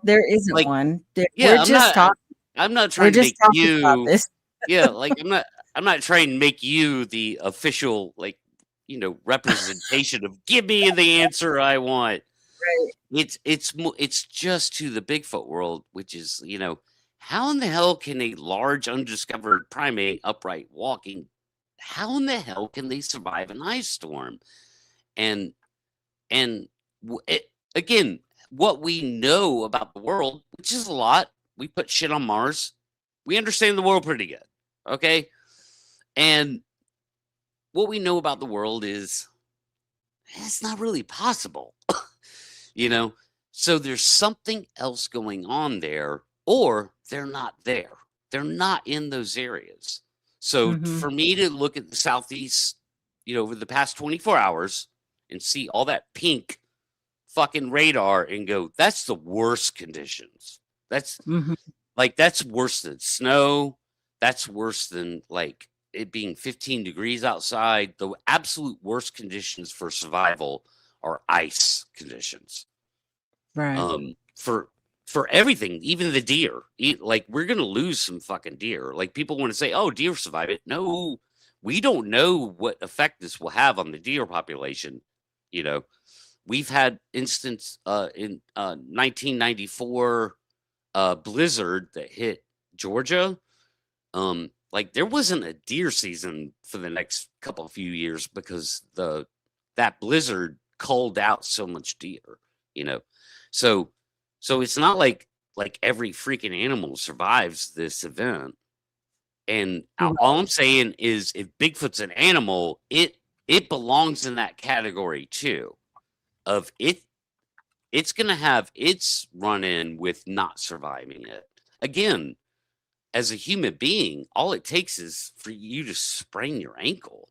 There isn't one. We're just talking. I'm not trying to make you. About this. I'm not trying to make you the official, representation of give me the answer I want. Right. It's just to the Bigfoot world, which is, how in the hell can a large undiscovered primate upright walking? How in the hell can they survive an ice storm? And again, what we know about the world, which is a lot, we put shit on Mars. We understand the world pretty good, okay? And what we know about the world is it's not really possible, So there's something else going on there, or they're not there. They're not in those areas. So for me to look at the Southeast, over the past 24 hours and see all that pink fucking radar and go, that's the worst conditions. That's that's worse than snow. That's worse than it being 15 degrees outside. The absolute worst conditions for survival are ice conditions. Right. For everything, even the deer. We're going to lose some fucking deer. People want to say, oh, deer survive it. No, we don't know what effect this will have on the deer population. We've had instance in 1994 blizzard that hit Georgia. There wasn't a deer season for the next couple of few years because that blizzard culled out so much deer, So it's not like every freaking animal survives this event. And all I'm saying is if Bigfoot's an animal, it belongs in that category too. Of it's going to have its run-in with not surviving it. Again, as a human being, all it takes is for you to sprain your ankle.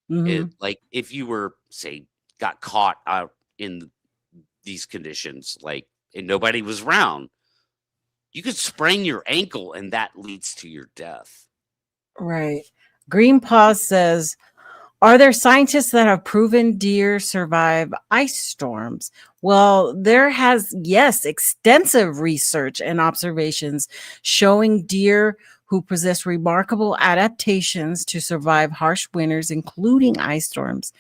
If you were, say, got caught out in these conditions, and nobody was around, you could sprain your ankle and that leads to your death. Right. Green Paw says, are there scientists that have proven deer survive ice storms? Well, there has, extensive research and observations showing deer who possess remarkable adaptations to survive harsh winters, including ice storms,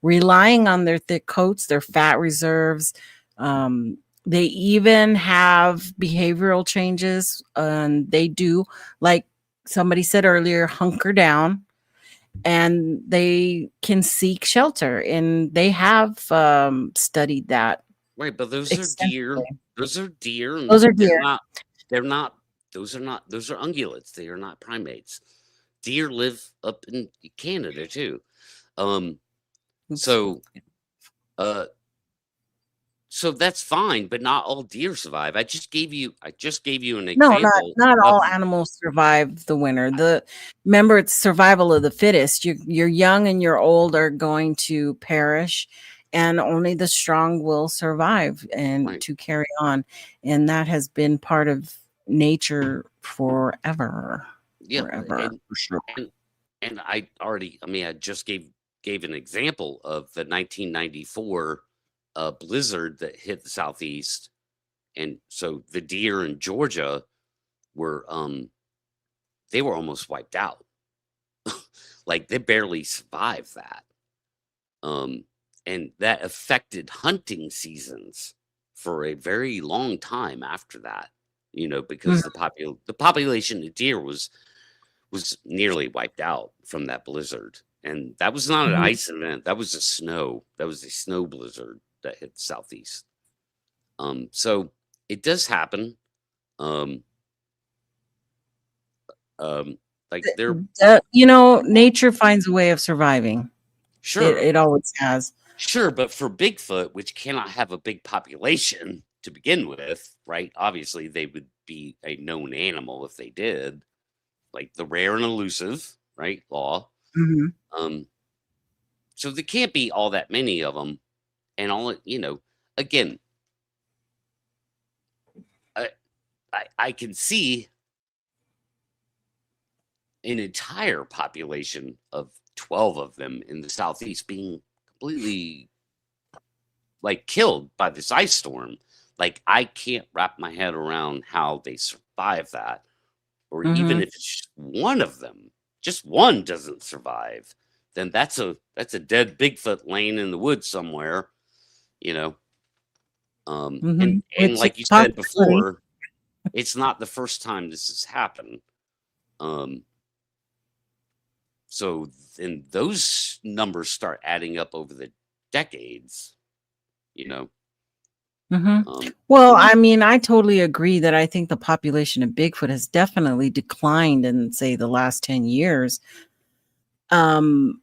relying on their thick coats, their fat reserves. They even have behavioral changes, and they do, like somebody said earlier, hunker down, and they can seek shelter. And they have studied that Right, but those are deer. extensively. Those are deer, and Those are deer. they're not, those are not, those are ungulates. They are not primates. Deer live up in Canada too. Oops. So, so that's fine, but not all deer survive. I just gave you an No, example. not all of, animals survive the winter. Remember, it's survival of the fittest. You're young and you're old are going to perish, and only the strong will survive and Right. to carry on. And that has been part of nature forever. Yeah, Forever. For sure. and I mean, I just gave an example of the 1994 blizzard that hit the Southeast, and so the deer in Georgia were they were almost wiped out. Like they barely survived that. And that affected hunting seasons for a very long time after that, you know, because the population of deer was nearly wiped out from that blizzard. And that was not an ice event. That was a snow blizzard that hit the Southeast. So it does happen. Like Nature finds a way of surviving. Sure. It always has. Sure, but for Bigfoot, which cannot have a big population to begin with, right? Obviously, they would be a known animal if they did, like the rare and elusive, right? Law. So there can't be all that many of them, and all, you know. Again, I can see an entire population of 12 of them in the Southeast being completely like killed by this ice storm. Like I can't wrap my head around how they survive that, or even if it's just one of them, just one doesn't survive, then that's a dead Bigfoot laying in the woods somewhere, you know. And like you said before, it's not the first time this has happened. So then those numbers start adding up over the decades, you know. Well, I mean, I totally agree that I think the population of Bigfoot has definitely declined in, say, the last 10 years. And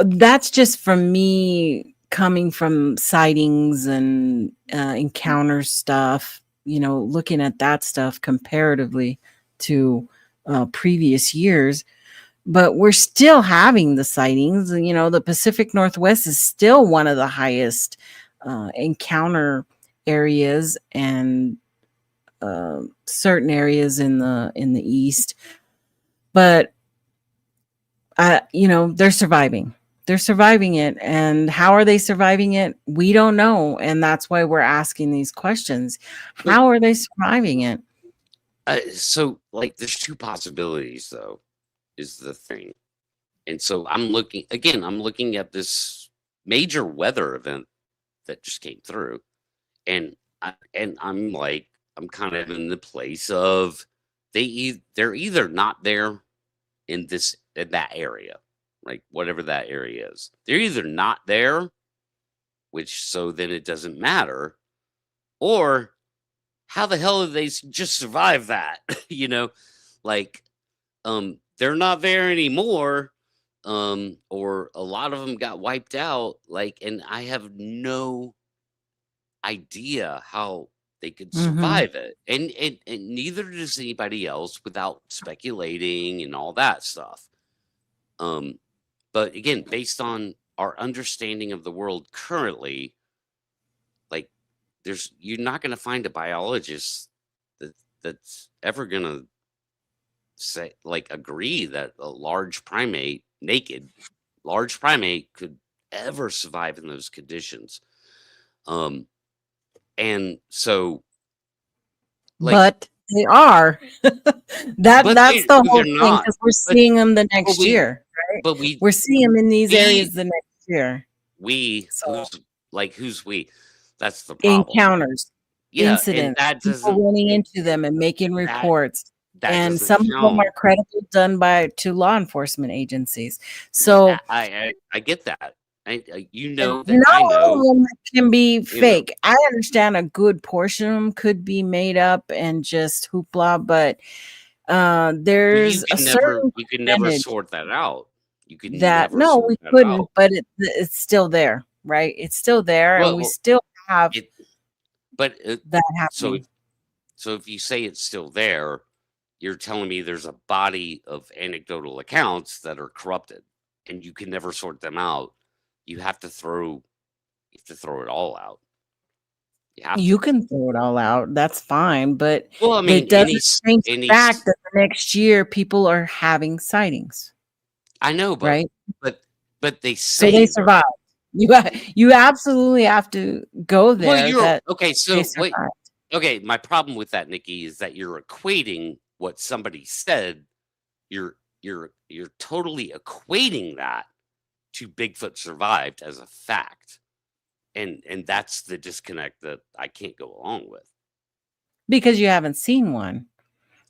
that's just from me coming from sightings and encounter stuff, you know, looking at that stuff comparatively to previous years. But we're still having the sightings. You know, the Pacific Northwest is still one of the highest encounter areas, and certain areas in the East. But you know, they're surviving. They're surviving it. And how are they surviving it? We don't know. And that's why we're asking these questions. How are they surviving it? So, like, there's two possibilities, though, is the thing. And so I'm looking at this major weather event that just came through. And I'm like, I'm kind of in the place of they're either not there in that area, like whatever that area is. They're either not there, which so then it doesn't matter, or how the hell did they just survive that? You know, like they're not there anymore, or a lot of them got wiped out. Like, and I have no idea how they could survive it, and neither does anybody else without speculating and all that stuff. But again, based on our understanding of the world currently, like you're not going to find a biologist that's ever going to say, like, agree that a large primate could ever survive in those conditions. And so, like, but They are. But That's the they're whole thing not. because we're But seeing them the but next we year, right? but we We're seeing them in these we areas the next year. So who's we? That's the problem. encounters, Yeah, and incidents, people running into them and making that reports. that And doesn't some of them count. are credible done to law enforcement agencies. Yeah, So I get that. You and know that not I all of know, them can be you know. fake. I understand a good portion of them could be made up and just hoopla, but But there's a certain you can never percentage sort that out. You can that never no, sort we that couldn't, out. but it's still there, right? It's still there, and we Well, still have it but that so happening. so if you say it's still there, you're telling me there's a body of anecdotal accounts that are corrupted, and you can never sort them out. You have to throw it all out. You have You to. can throw it all out. That's fine, but Well, I that mean, doesn't change the any fact that the next year people are having sightings, I know, right? but but they So they say they're survive. You absolutely have to go well. there You're that okay. they So wait, survive. okay. My problem with that, Nikki, is that you're equating what somebody said. You're totally equating that to Bigfoot survived as a fact, and that's the disconnect that I can't go along with. Because you haven't seen one.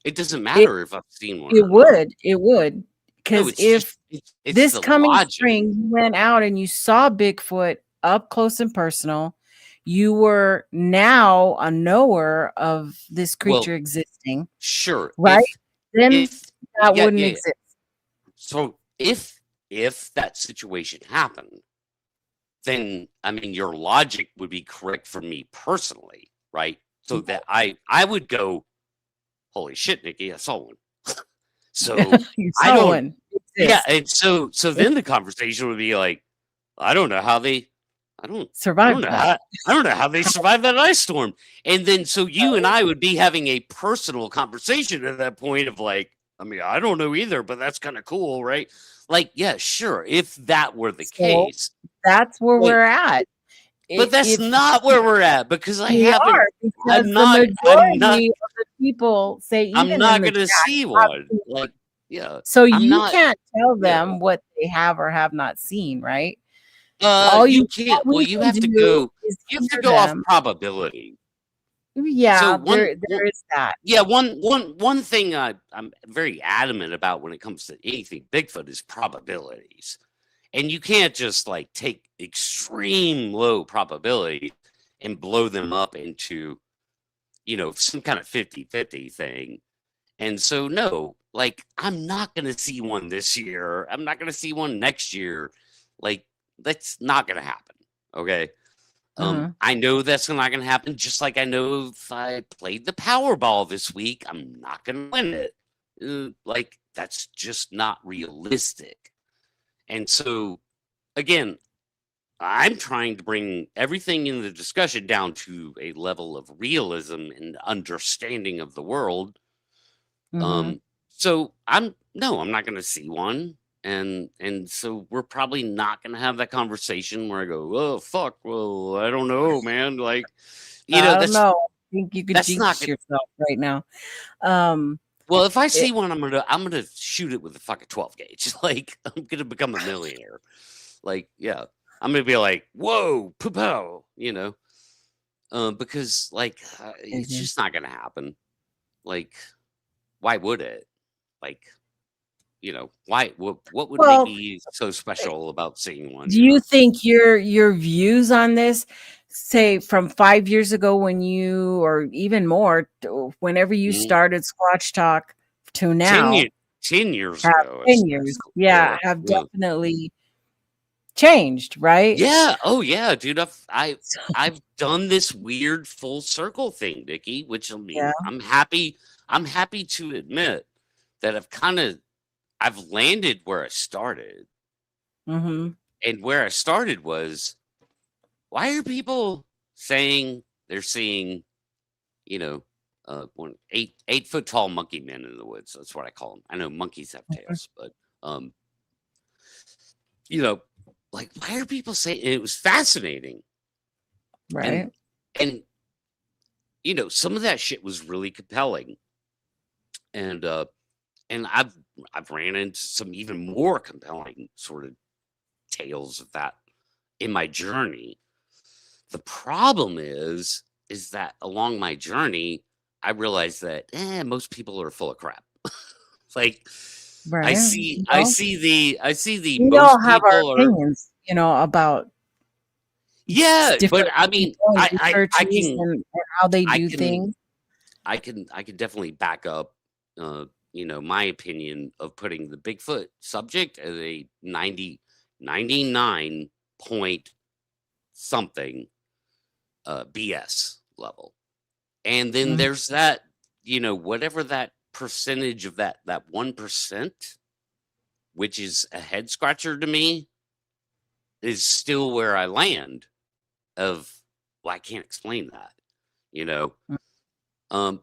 It doesn't It matter if I've seen one it or not. would. No, Because it's just if it's this the coming logic. spring you went out and you saw Bigfoot up close and personal, you were now a knower of this Well, creature existing, sure. right? Then If that yeah, wouldn't yeah. exist. So if that situation happened, then I mean your logic would be correct for me personally, right? So that I would go, holy shit, Nikki, I saw one. So You I saw don't one yeah, exist. and so then the conversation would be like, I don't know how they I don't Survived that. I don't know how they survived that ice storm. And then so you and I would be having a personal conversation at that point of like, I mean, I don't know either, but that's kind of cool, right? Like, yeah, sure, if that were the So case. that's where But we're at. but that's If not where we're at because I we haven't are, because the I'm not majority of the people say, I'm even in not the gonna chat, see have one. seen. Like, yeah, So I'm you not can't tell yeah. them what they have or have not seen, right? All You can't. all Well, we you can have to do go. is You have to hear go off them. probability. So Yeah, there is that. yeah, one thing I'm very adamant about when it comes to anything Bigfoot is probabilities, and you can't just like take extreme low probability and blow them up into some kind of 50-50 thing. And so no, like I'm not gonna see one this year. I'm not gonna see one next year. Like that's not gonna happen. Okay. Mhm. I know that's not going to happen. Just like I know if I played the Powerball this week, I'm not going to win it. Like that's just not realistic. And so, again, I'm trying to bring everything in the discussion down to a level of realism and understanding of the world. Mhm. So I'm not going to see one. And so we're probably not gonna have that conversation where I go, oh fuck, well, I don't know, man. Like, I don't that's know. I think you could that's not jinx gonna yourself right now. Um, well, if I it, see one, I'm gonna shoot it with a fucking 12 gauge. Like, I'm gonna become a millionaire. Like, yeah. I'm gonna be like, whoa, poo pow, because like it's crazy. just not gonna happen. Like, why would it? Like, why what would make Well, me so special about seeing one, do you think your views on this, say from 5 years ago when you, or even more, whenever you Mhm. started Squatch Talk to 10 now, years 10 years have ago, 10 years, yeah, yeah, have yeah. definitely changed, right? Yeah, oh, yeah, dude, So, I've done this weird full circle thing, Nikki, which, I yeah. mean, I'm happy to admit that I've landed where I started, Mm-hmm. and where I started was, why are people saying they're seeing, you know, one 8 foot tall monkey men in the woods? That's what I call them. I know monkeys have tails, but, um you know, like why are people saying it was fascinating and Right. and some of that shit was really compelling. and I've ran into some even more compelling sort of tales of that in my journey. The problem is that along my journey, I realized that most people are full of crap. Like I Right. see Well, we all most have our people are, opinions, about yeah, but different I mean, people and researches and how they I do can things. I can definitely back up, my opinion of putting the Bigfoot subject at a 99 point something BS level. And then Mhm. there's that, whatever that percentage of that 1%, which is a head scratcher to me, is still where I land of, well, I can't explain that, you know.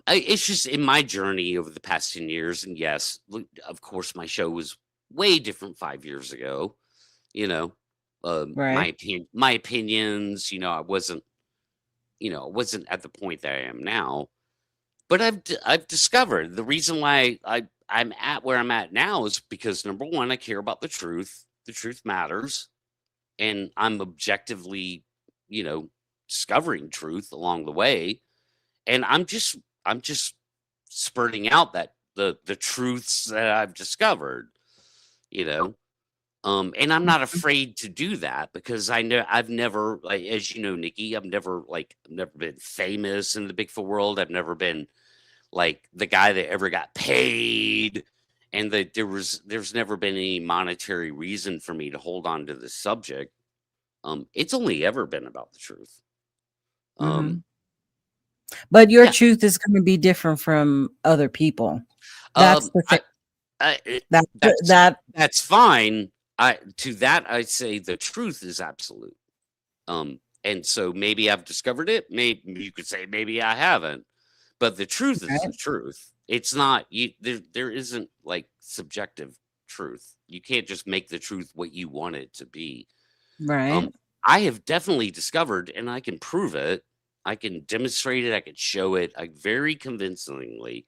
It's just in my journey over the past 10 years, and yes, of course, my show was way different 5 years ago. You know, Right. my opinions. I wasn't at the point that I am now. But I've discovered the reason why I'm at where I'm at now is because number one, I care about the truth. The truth matters, and I'm objectively, you know, discovering truth along the way, and I'm just spurting out that the truths that I've discovered, you know. And I'm not Mhm. afraid to do that because I know I've never, like, as you know, Nikki, I've never been famous in the Bigfoot world. I've never been like the guy that ever got paid, and that there's never been any monetary reason for me to hold on to this subject. It's only ever been about the truth. Um, Mhm. But your yeah. truth is going to be different from other people. That's the thing. I it That's that's that. that's fine. To that I say the truth is absolute. And so maybe I've discovered it. Maybe you could say maybe I haven't, but the truth is the Right. truth. It's not you. There isn't like subjective truth. You can't just make the truth what you want it to be. Right. Um, I have definitely discovered, and I can prove it. I can demonstrate it. I can show it. Very convincingly,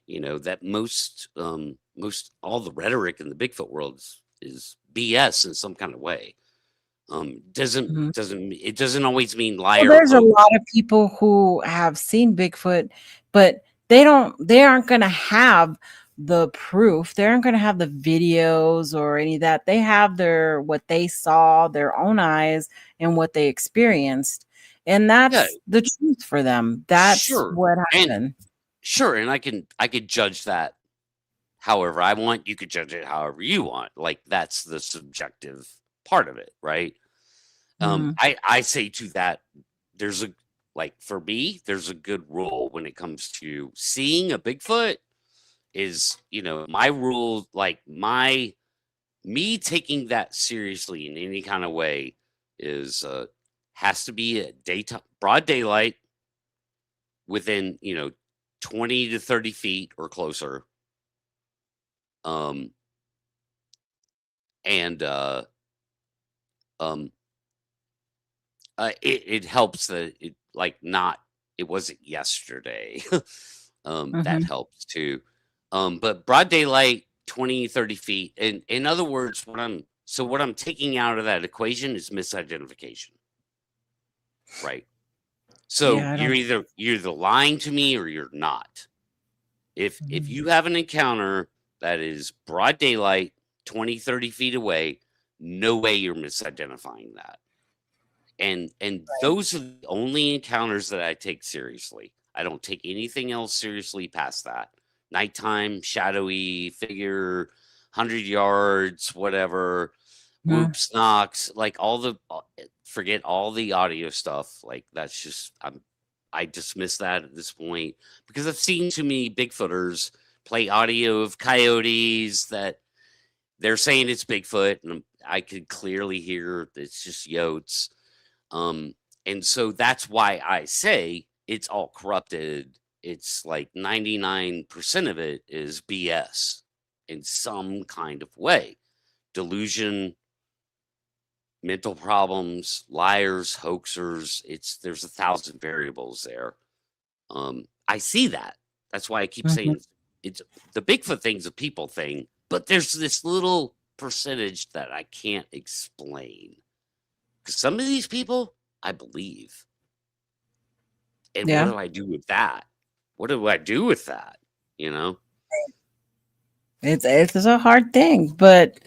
that most all the rhetoric in the Bigfoot world is BS in some kind of way. Mhm. It doesn't always mean Well, liar there's a hoax. lot of people who have seen Bigfoot, but they aren't going to have the proof. They aren't going to have the videos or any of that. They have what they saw, their own eyes, and what they experienced. And Yeah, that's the truth for them. That's sure, what and happened. sure, and I could judge that however I want. You could judge it however you want. Like that's the subjective part of it, right? Mhm. I say to that, there's a like for me, there's a good rule when it comes to seeing a Bigfoot is, my rule, like my me taking that seriously in any kind of way is has to be at daytime broad daylight within, 20 to 30 feet or closer. Um and um it helps that it wasn't yesterday. That Mhm. helps too. But broad daylight, 20, 30 feet. And in other words, what I'm taking out of that equation is misidentification, right? So Yeah, I you're either lying to me or you're not. If don't. you have an encounter that is broad daylight, 20, 30 feet away, no way you're misidentifying that. And those are the only encounters that I take seriously. I don't take anything else seriously past that. Nighttime, shadowy figure, 100 yards, whatever, Mhm. whoops, knocks, like forget all the audio stuff. Like that's just I dismiss that at this point because I've seen too many Bigfooters play audio of coyotes that they're saying it's Bigfoot, and I could clearly hear it's just yotes. um, and so that's why I say it's all corrupted. It's like 99% of it is BS in some kind of way. Delusion, mental problems, liars, hoaxers. There's 1,000 variables there. I see that. That's why I keep Mhm. saying it's the Bigfoot thing's a people thing, but there's this little percentage that I can't explain. Because some of these people, I believe. And what Yeah. do I do with that? What do I do with that? You know? It's a hard thing, but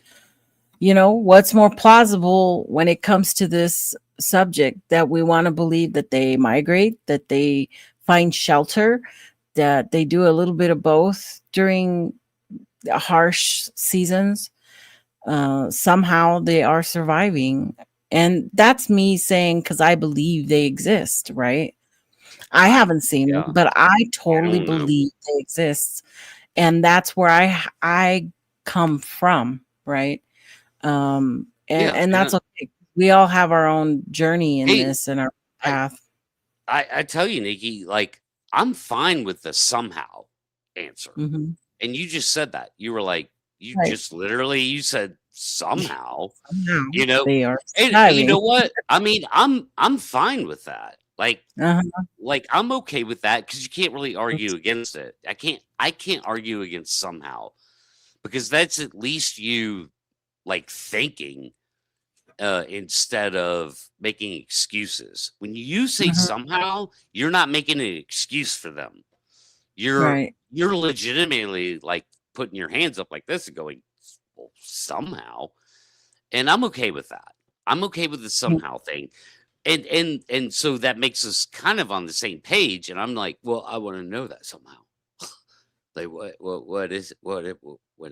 what's more plausible when it comes to this subject, that we want to believe that they migrate, that they find shelter, that they do a little bit of both during the harsh seasons. Somehow they are surviving. And that's me saying, because I believe they exist, right? I haven't seen them, Yeah. but I I totally don't know. believe they exist. And that's where I come from, right? Yeah. And that's Yeah. okay. We all have our own journey in Hey, this and our I, path. I tell you, Nikki, like, I'm fine with the somehow answer. Hmm. And you just said that. You were like, you Right. just literally, you said somehow, Somehow you know, they are and you surviving. know what? I mean, I'm fine with that. Uh-huh. Like I'm okay with that because you can't really argue against it. I can't argue against somehow because that's at least you like thinking instead of making excuses. When you say Mhm. somehow, you're not making an excuse for them. Right. You're legitimately like putting your hands up like this and going, well, somehow. And I'm okay with that. I'm okay with the Mm. somehow thing. And so that makes us kind of on the same page. And I'm like, well, I want to know that somehow. Like what is it? What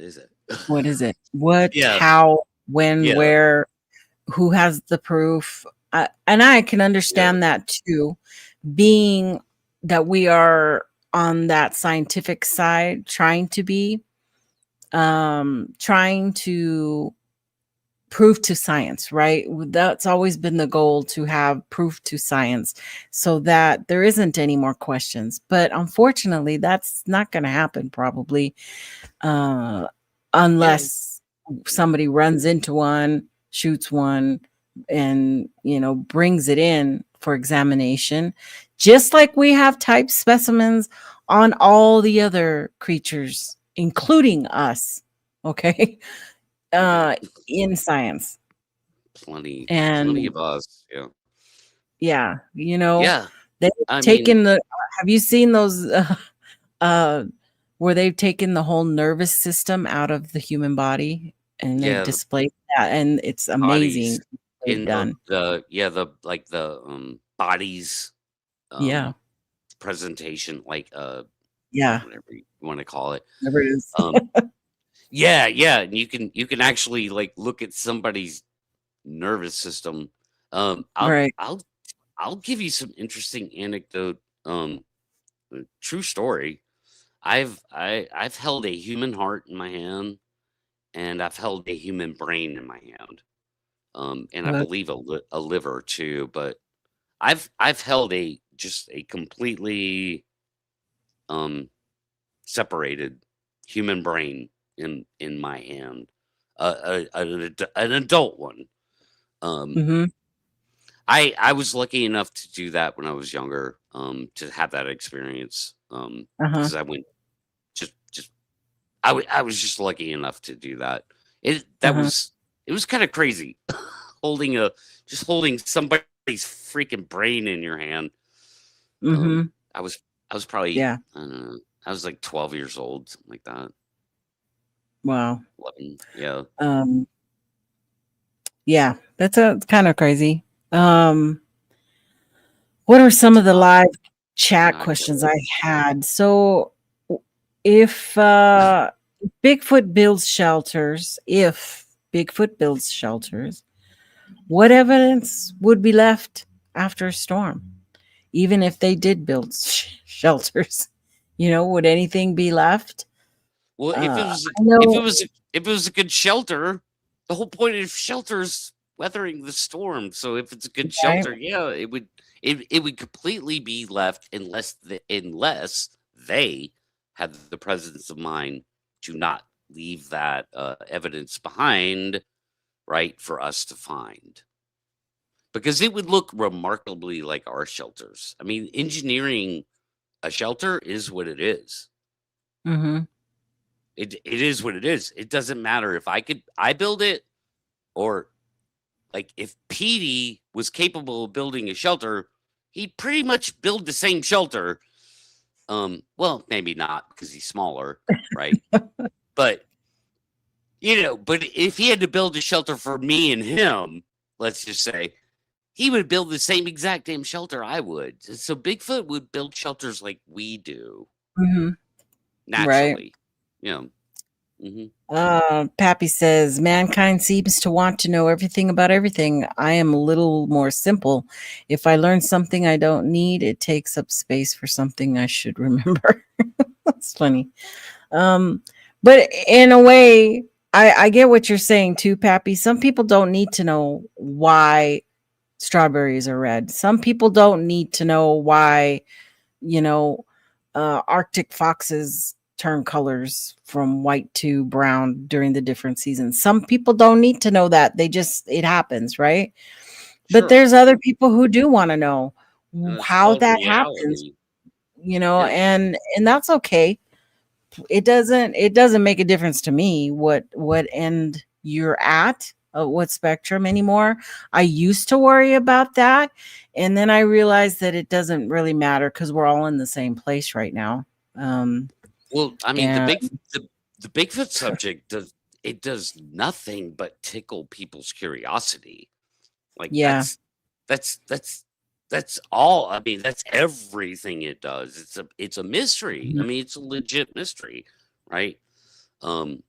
is it? What is it? What, Yeah. how, when, Yeah. where, who has the proof? And I can Yeah. understand that too, being that we are on that scientific side, trying to proof to science, right? That's always been the goal, to have proof to science so that there isn't any more questions. But unfortunately, that's not going to happen probably, uh, Yeah. unless somebody runs into one, shoots one, and, brings it in for examination, just like we have type specimens on all the other creatures, including us. Okay. Yeah. In science. Plenty And of us. Yeah. yeah, Yeah. they've I mean, taken have you seen those uh where they've taken the whole nervous system out of the human body and they've yeah, the displayed that, and it's bodies amazing what they've in done. the like the bodies Yeah. presentation, like Yeah. whatever you want to call it. Whatever it is. Um yeah, yeah. And you can actually like look at somebody's nervous system. I'll Right. I'll give you some interesting anecdote. True story. I've held a human heart in my hand, and I've held a human brain in my hand. And I But believe a liver too. But I've held a just a completely um separated human brain in my hand, an adult one. Um, mhm. I was lucky enough to do that when I was younger, to have that experience, Uh-huh. because I went just I was just lucky enough to do that. Uh-huh. It was kind of crazy holding a just holding somebody's freaking brain in your hand. Um, Mhm. I was I was probably Yeah. I don't know, I was like 12 years old, something like that. Wow. 11, yeah. Um yeah, that's a kind of crazy. Um What are some It's of the not live chat not questions good. I had? So, if Bigfoot builds shelters, what evidence would be left after a storm? Even if they did build shelters, would anything be left? Well, I know, if it was a good shelter, the whole point of shelter is weathering the storm. So if it's a good right? shelter, yeah, it would completely be left unless they had the presence of mind to not leave that evidence behind, right, for us to find. Because it would look remarkably like our shelters. I mean, engineering a shelter is what it is. Mm-hmm. It is what it is. It doesn't matter if I build it, or like if Petey was capable of building a shelter, he'd pretty much build the same shelter. Well, maybe not because he's smaller, right? But but if he had to build a shelter for me and him, let's just say, he would build the same exact damn shelter I would. So Bigfoot would build shelters like we do, naturally. Right. Mm-hmm. Pappy says, mankind seems to want to know everything about everything. I am a little more simple. If I learn something I don't need, it takes up space for something I should remember. That's funny. But in a way, I get what you're saying too, Pappy. Some people don't need to know why strawberries are red. Some people don't need to know why, Arctic foxes turn colors from white to brown during the different seasons. Some people don't need to know that. It happens, right? Sure. But there's other people who do want to know how that happens, Yeah. and that's okay. It doesn't make a difference to me what end you're at, what spectrum anymore. I used to worry about that, and then I realized that it doesn't really matter because we're all in the same place right now. Well, I mean, the Bigfoot subject does nothing but tickle people's curiosity. Like, yeah, that's all. I mean, that's everything it does. It's a mystery. I mean, it's a legit mystery, right? And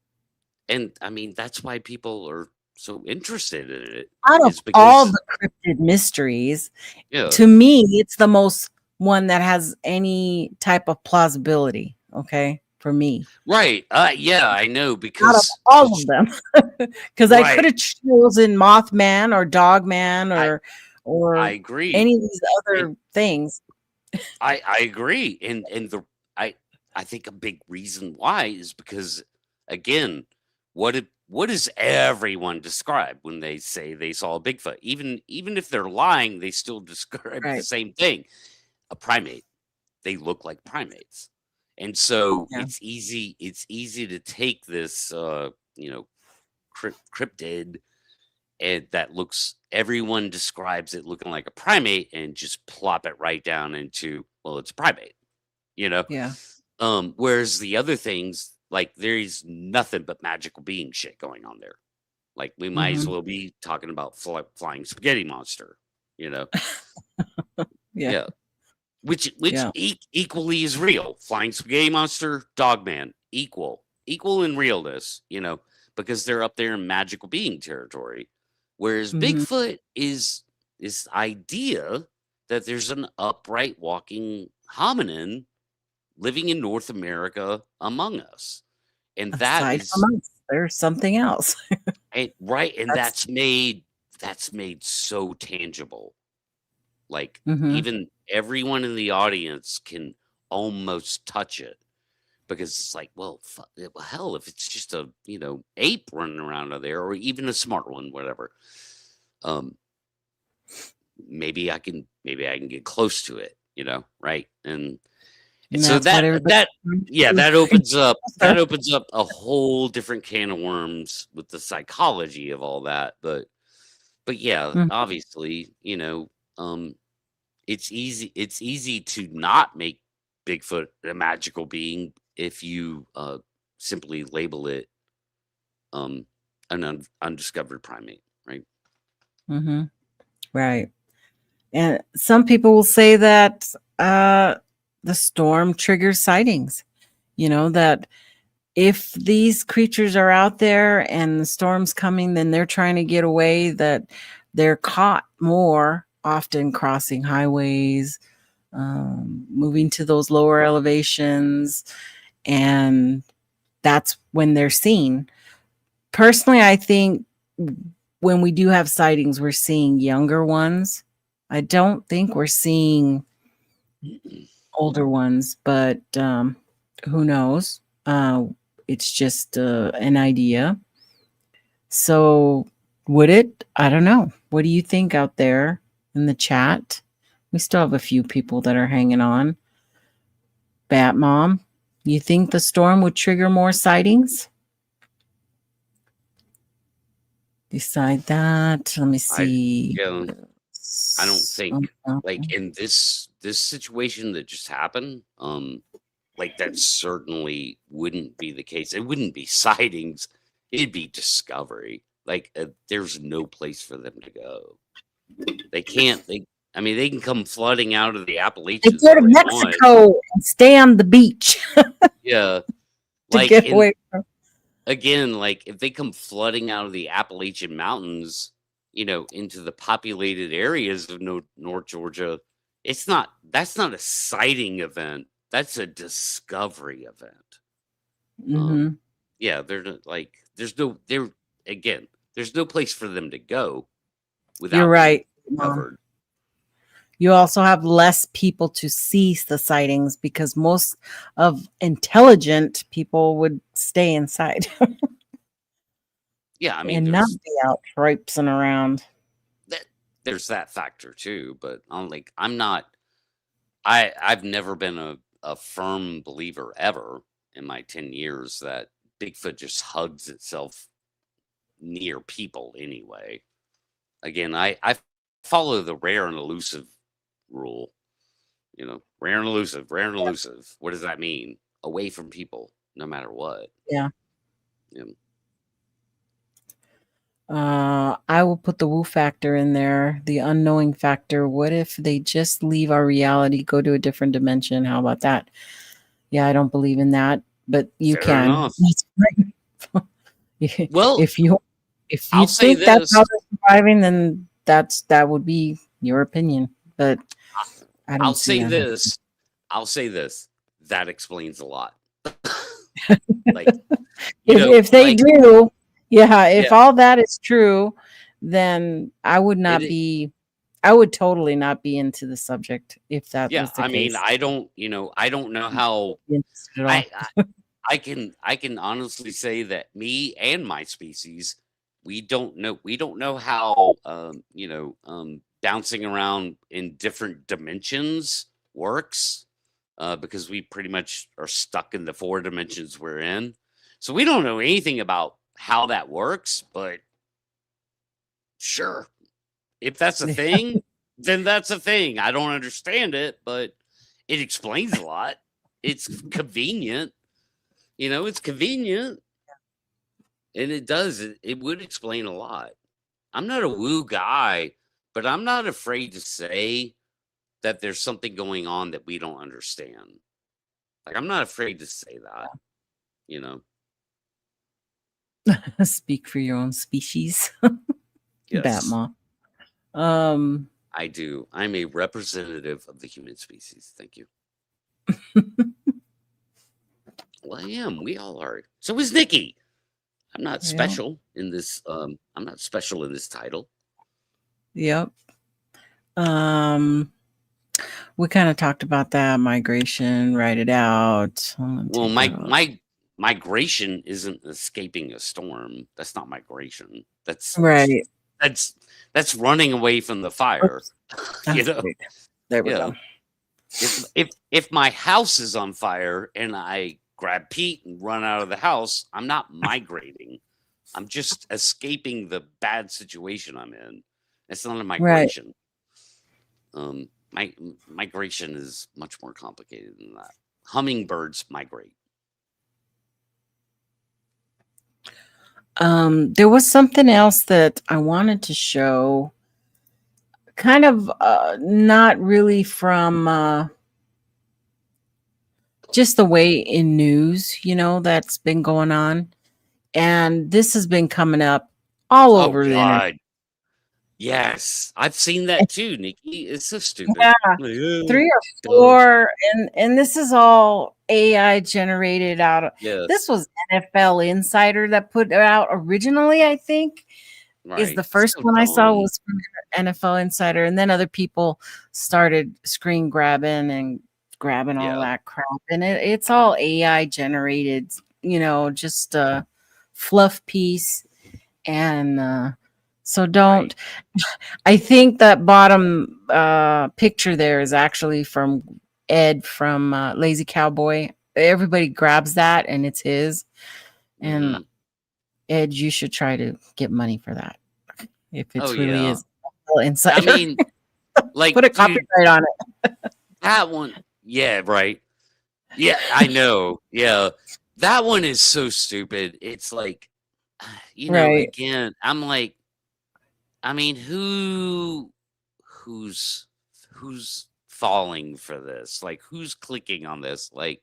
I mean, that's why people are so interested in it. Out of all the cryptid mysteries, to me, it's the most one that has any type of plausibility. Okay, for me, right? Yeah, I know, because out of all of them, because I could have chosen Mothman or Dogman or I agree, any of these other things. I agree, and I think a big reason why is because, again, what does everyone describe when they say they saw a Bigfoot? Even if they're lying, they still describe the same thing: a primate. They look like primates. And so it's easy to take this cryptid, and that everyone describes it looking like a primate, and just plop it right down into, well, it's a primate, Yeah. Whereas the other things, like, there's nothing but magical being shit going on there. Like, we might as well be talking about flying spaghetti monster, Yeah. Which equally is real. Flying spaghetti monster, Dogman, equal in realness, because they're up there in magical being territory. Whereas Bigfoot is this idea that there's an upright walking hominin living in North America among us. And there's something else. Right. And that's made so tangible. Like, even everyone in the audience can almost touch it, because it's like, well, hell, if it's just a ape running around out there, or even a smart one, whatever, maybe I can get close to it, right? And so that opens up a whole different can of worms with the psychology of all that. But yeah, obviously, it's easy to not make Bigfoot a magical being if you simply label it an undiscovered primate, right? Right. And some people will say that the storm triggers sightings, that if these creatures are out there and the storm's coming, then they're trying to get away, that they're caught more often crossing highways, moving to those lower elevations, and that's when they're seen. Personally, I think when we do have sightings, we're seeing younger ones. I don't think we're seeing older ones, but who knows? It's just an idea. So would it? I don't know. What do you think out there in the chat? We still have a few people that are hanging on. Bat Mom, You think the storm would trigger more sightings? Beside that, let me see. I don't think like in this situation that just happened, like that certainly wouldn't be the case. It wouldn't be sightings. It'd be discovery. Like there's no place for them to go. They can't. I mean, they can come flooding out of the Appalachians. They go to Mexico and stay on the beach. Yeah, to get away from. Again, like if they come flooding out of the Appalachian Mountains, you know, into the populated areas of North Georgia, that's not a sighting event. That's a discovery event. Mm-hmm. Yeah, they're like there's no place for them to go without. You're right. Covered. You also have less people to see the sightings because most of intelligent people would stay inside. Yeah, I mean, and not be out traipsing around. There's that factor too, but I've never been a firm believer ever in my 10 years that Bigfoot just hugs itself near people anyway. Again, I follow the rare and elusive rule. You know, rare and elusive. What does that mean? Away from people, no matter what. Yeah. Yeah. I will put the woo factor in there, the unknowing factor. What if they just leave our reality, go to a different dimension? How about that? Yeah, I don't believe in that, but you Fair can. enough. Well, if you I'll think that's how they're surviving, then that would be your opinion. But I'll say this. That explains a lot. Like, if they do. Yeah, if all that is true, then I would not be. I would totally not be into the subject if that was the case. Mean, I don't know how. I can honestly say that me and my species, we don't know how bouncing around in different dimensions works, because we pretty much are stuck in the 4 dimensions we're in. So we don't know anything about how that works, but sure, if that's a thing, then that's a thing. I don't understand it, but it explains a lot. It's convenient. It's convenient. And it does. It would explain a lot. I'm not a woo guy, but I'm not afraid to say that there's something going on that we don't understand. Like, I'm not afraid to say that, Speak for your own species. Yes. Batma. I do. I'm a representative of the human species. Thank you. Well, I am. We all are. So is Nikki. I'm not special in this. I'm not special in this title. Yep. We kind of talked about that migration. Write it out. Well, my migration isn't escaping a storm. That's not migration. That's right. That's running away from the fire. There we go. If my house is on fire and I grab Pete and run out of the house, I'm not migrating. I'm just escaping the bad situation I'm in. It's not a migration. Right. Migration is much more complicated than that. Hummingbirds migrate. There was something else that I wanted to show, kind of not really from just the way in news, that's been going on. And this has been coming up all over the internet. Yes, I've seen that too, Nikki. It's so stupid. Yeah, 3 or 4, and this is all AI generated out of. Yes. This was NFL Insider that put it out originally, I think. Right. Is the first one I saw was from NFL Insider, and then other people started screen grabbing and grabbing all that crap, and it's all AI generated, just a fluff piece, and so don't. Right. I think that bottom picture there is actually from Ed from Lazy Cowboy. everybody grabs that and it's his. And Mhm. Ed, you should try to get money for that if Oh it's really yeah. is I insider. mean, like, Put a dude, copyright on it. that one. Yeah, right. Yeah, I know. Yeah, that one is so stupid. It's like, Right. again, I'm like, I mean, who's falling for this? Like, who's clicking on this? Like,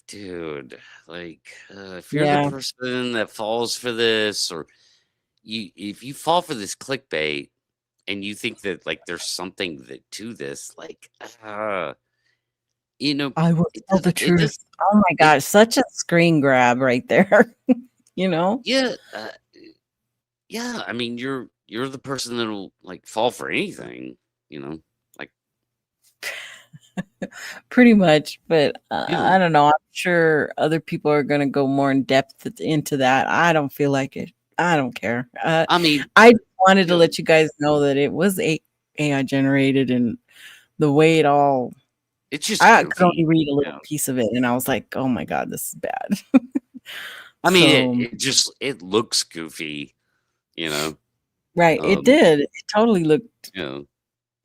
dude, like, if you're the Yeah. person that falls for this, or if you fall for this clickbait and you think that like there's something that to this, like, you know, I will it tell does, the it truth. does, Oh my it, gosh, such a screen grab right there. you know? yeah, yeah. I mean, you're the person that'll like fall for anything, like, Pretty much, but yeah. I don't know. I'm sure other people are going to go more in depth into that. I don't feel like it. I don't care. I mean, I wanted to you know, let you guys know that it was AI generated and the way it all. it's just I could only goofy. read a You little know, piece of it, and I was like, "Oh my god, this is bad." I mean, So, it looks goofy. You know, right, it um, did. It totally looked you know,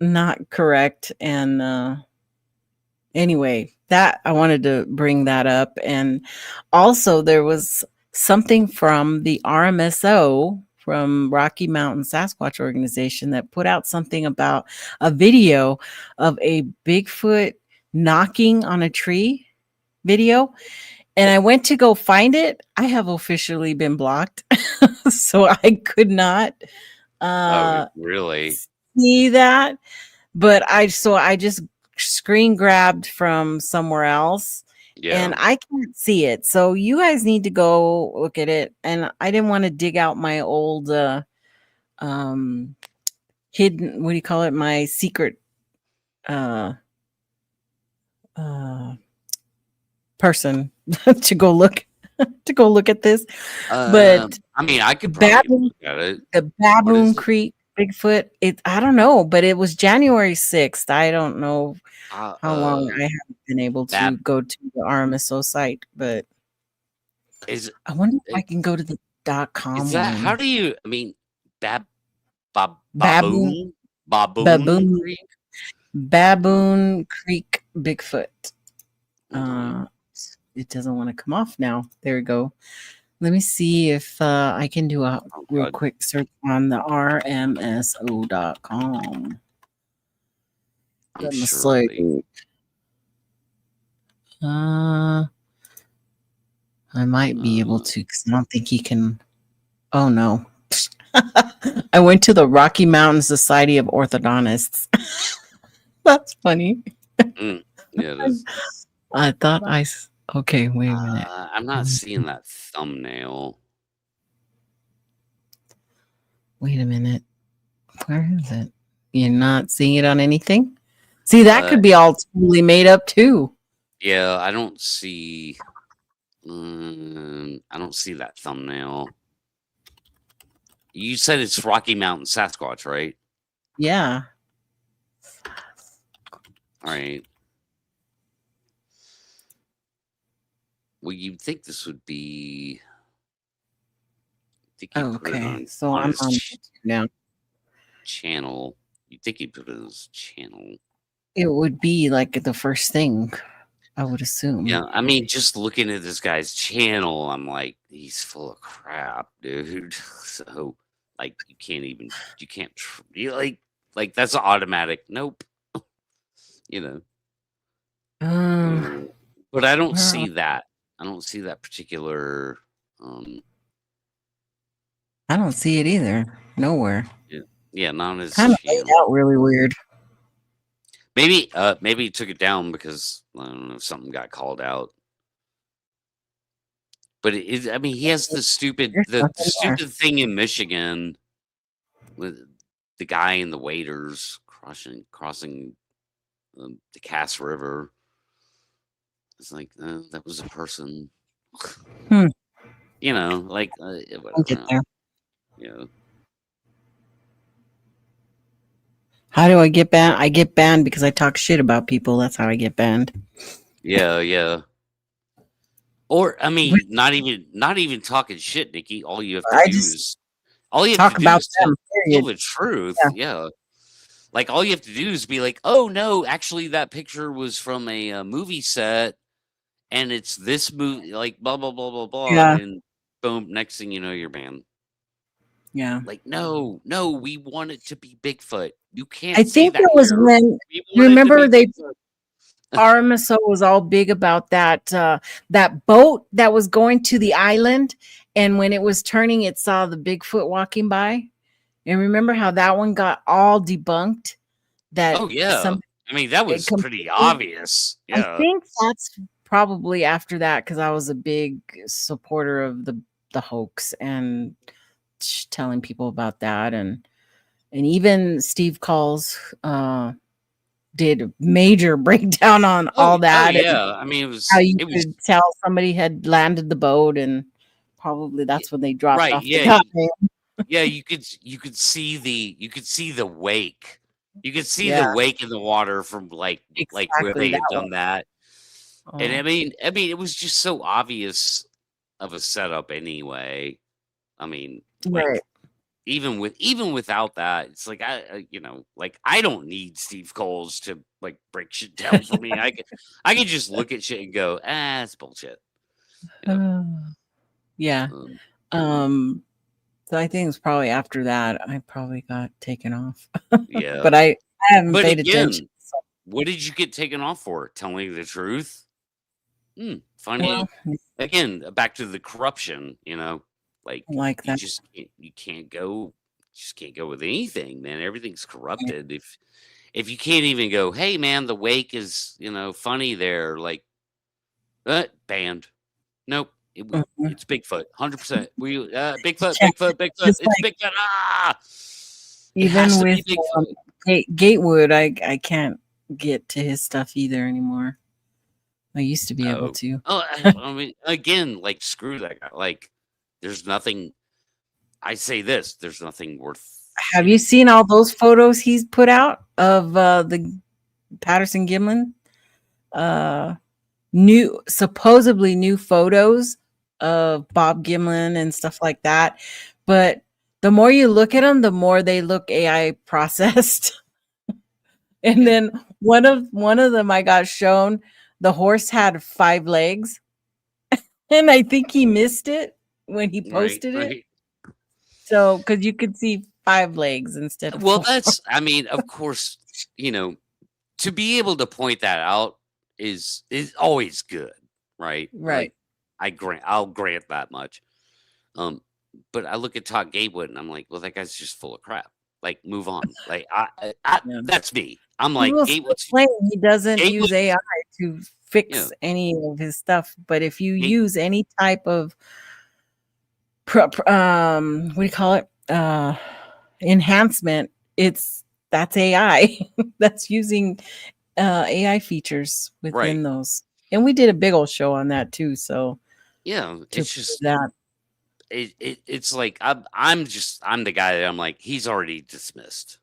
not correct, and anyway, that I wanted to bring that up. And also there was something from the RMSO, from Rocky Mountain Sasquatch organization, that put out something about a video of a Bigfoot knocking on a tree video. And I went to go find it. I have officially been blocked. So I could not oh, uh really? see that, but I just screen grabbed from somewhere else Yeah. and I can't see it. So you guys need to go look at it. And I didn't want to dig out my old um hidden, what do you call it? My secret uh uh person to go look at this. But I mean, I could probably Baboon look at it. the What Baboon is it? Creek Bigfoot, I don't know, but it was January 6th. I don't know Uh, how long uh, I haven't been able to Bab go to the RMSO site, but is I wonder if I it, can go to the is .com that? How one. do you? I mean, Bab Bab Baboon Baboon Baboon Creek. Uh, Baboon Creek Bigfoot. Hold on. Uh, it doesn't want to come off now. There we go. Let me see if I can do a Oh real God, quick search on the RMSO.com. I'm Let me sure they. see. Uh, I might be able Uh, to, because I don't think he can. Oh no. I went to the Rocky Mountain Society of Orthodontists. That's funny. yeah, it is. I thought okay, wait a minute. I'm not seeing that thumbnail. Wait a minute. Where is it? You're not seeing it on anything? See, that Uh, could be all totally made up too. yeah, I don't see. I don't see that thumbnail. You said it's Rocky Mountain Sasquatch, right? Yeah. All right. Well, you'd think this would be. I think he put it Okay. on So I'm his on YouTube now. channel. You'd think he put it on his channel. It would be like the first thing, I would assume. Yeah, I mean, just looking at this guy's channel, I'm like, he's full of crap, dude. So, like, you can't, you like that's automatic. Nope. You know. Um, But I don't where see that. I don't see that particular. Um, I don't see it either. Nowhere. yeah, not on his Kind of laid channel. out really weird. Maybe he took it down because I don't know, something got called out. But I mean, he has There's the nothing there. stupid thing in Michigan with the guy and the waiters crossing the Cass River. It's like that was a person. Hmm. Like I'll get whatever. there. You know. How do I get banned? I get banned because I talk shit about people. That's how I get banned. Yeah. Or I mean, not even talking shit, Nikki. All you have to I do just is talk about tell them. Period. the truth. Yeah. Yeah. Like all you have to do is be like, "Oh no, actually that picture was from a movie set and it's this movie like blah blah blah blah blah," Yeah. and boom, next thing you know you're banned. Yeah. Like, "No, no, we want it to be Bigfoot. You I can't say think that it was here. when We you want it to remember be they Bigfoot." RMSO was all big about that boat that was going to the island, and when it was turning, it saw the Bigfoot walking by. And remember how that one got all debunked? That Oh yeah. some I mean, that it was pretty completely. obvious. I Yeah. think that's probably after that because I was a big supporter of the hoax and telling people about that, and even Steve Calls did a major breakdown on Oh, all oh that and yeah. I mean, how you it was could tell somebody had landed the boat, and probably y- that's when they dropped right. off the Yeah. guy. Yeah, you could see the wake. You could see the Yeah, wake in the water from like where exactly they that had one. done that. And Oh, I mean, it was just so obvious of a setup anyway. I mean, right. like even without that, it's like like I don't need Steve Coles to like break shit down for me. I could just look at shit and go, it's bullshit. You know. Yeah. Um, Um, so I think it's probably after that I probably got taken off. yeah. But I haven't But paid attention. again, So, what did you get taken off for? Telling the truth? well, Funny. Again, back to the corruption, like like that. you just can't go with anything, man. Everything's corrupted. If you can't even go, hey man, the wake is, funny there, like banned. Nope. Mhm. It's Bigfoot, 100%. Bigfoot, Yeah, Bigfoot, Bigfoot. just It's like Bigfoot. Ah, it has even to be with Bigfoot. Gatewood, I can't get to his stuff either anymore. I used to be able Oh, to. oh, I mean, again, like screw that guy. Like, there's nothing. I say this: there's nothing worth. Have you seen all those photos he's put out of the Patterson Gimlin? Uh, supposedly new photos of Bob Gimlin and stuff like that. But the more you look at them, the more they look AI processed. And Yeah, then one of them I got shown, the horse had 5 legs, and I think he missed it when he right, posted it. right. So because you could see 5 legs instead of Well, 4. I mean, of course, to be able to point that out is always good, right? Like, Right. I'll grant that much. Um, but I look at Todd Gatewood and I'm like, well, that guy's just full of crap. Like, move on. Like, Yeah. that's me. I'm He like, will still claim he doesn't Gatewood, use AI to yeah, fix any of his stuff, but if you Gate, use any type of what do you call it? Enhancement, that's AI. That's using AI features right. within those. And we did a big old show on that too, so Yeah, to it's prove just that. it's like I'm the guy that I'm like, he's already dismissed.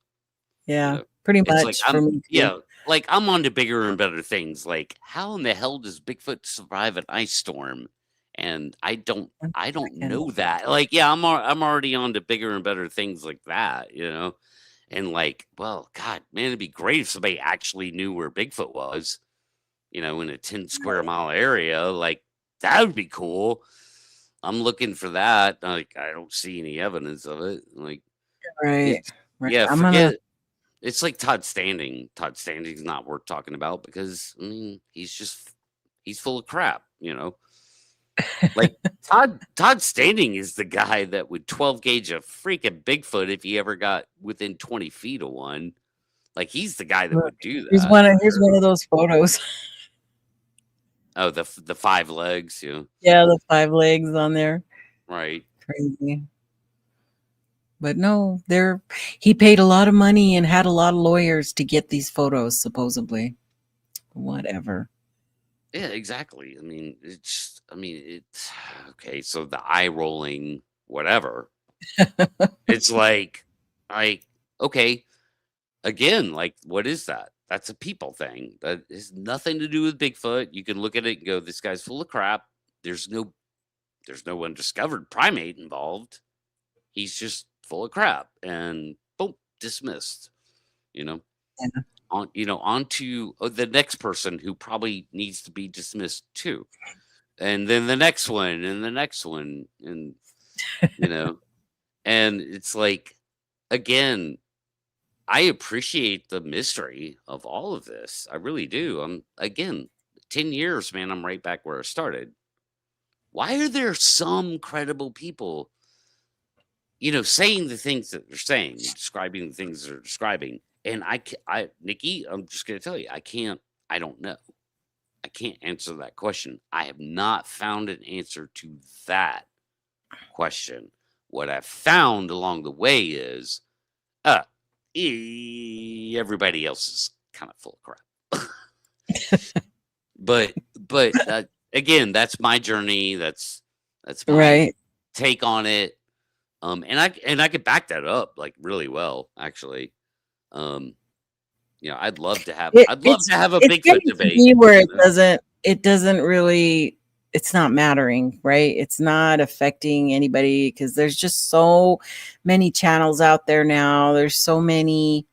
You Yeah, know, pretty it's like much for me too. like I'm on to bigger and better things. Like, how in the hell does Bigfoot survive an ice storm? And One I don't second. know that. Like, yeah, I'm already on to bigger and better things like that. And like, well, God, man, it'd be great if somebody actually knew where Bigfoot was, in a 10 square mile area. Like, that would be cool. I'm looking for that. Like, I don't see any evidence of it. Like, Right. it's Right. yeah, I'm gonna forget. It's like Todd Standing. Todd Standing's not worth talking about because I mean he's full of crap. Like Todd Standing is the guy that would 12 gauge a freaking Bigfoot if he ever got within 20 feet of one. Like, he's the guy that look. would do Here's that. one of those photos. Oh, the 5 legs. Yeah, the 5 legs on there. Right. Crazy. But no, he paid a lot of money and had a lot of lawyers to get these photos, supposedly. Whatever. Yeah, exactly. I mean, it's okay. So the eye rolling, whatever. It's like, okay, again, like, what is that? that's a people thing. That has nothing to do with Bigfoot. You can look at it and go, this guy's full of crap. There's no undiscovered primate involved. He's just full of crap, and boom, dismissed. You know, Yeah. On to the next person who probably needs to be dismissed too, and then the next one, and the next one, and and it's like, again, I appreciate the mystery of all of this. I really do. Again, 10 years, man. I'm right back where I started. Why are there some credible people, saying the things that they're saying, describing the things they're describing? And Nikki, I'm just going to tell you, I don't know. I can't answer that question. I have not found an answer to that question. What I've found along the way is, everybody else is kind of full of crap. but again, that's my journey. That's my Right. take on it. And I could back that up like really well, actually. I'd love to have a Bigfoot getting debate. to me where it doesn't really, it's not mattering, right? It's not affecting anybody because there's just so many channels out there now. There's so many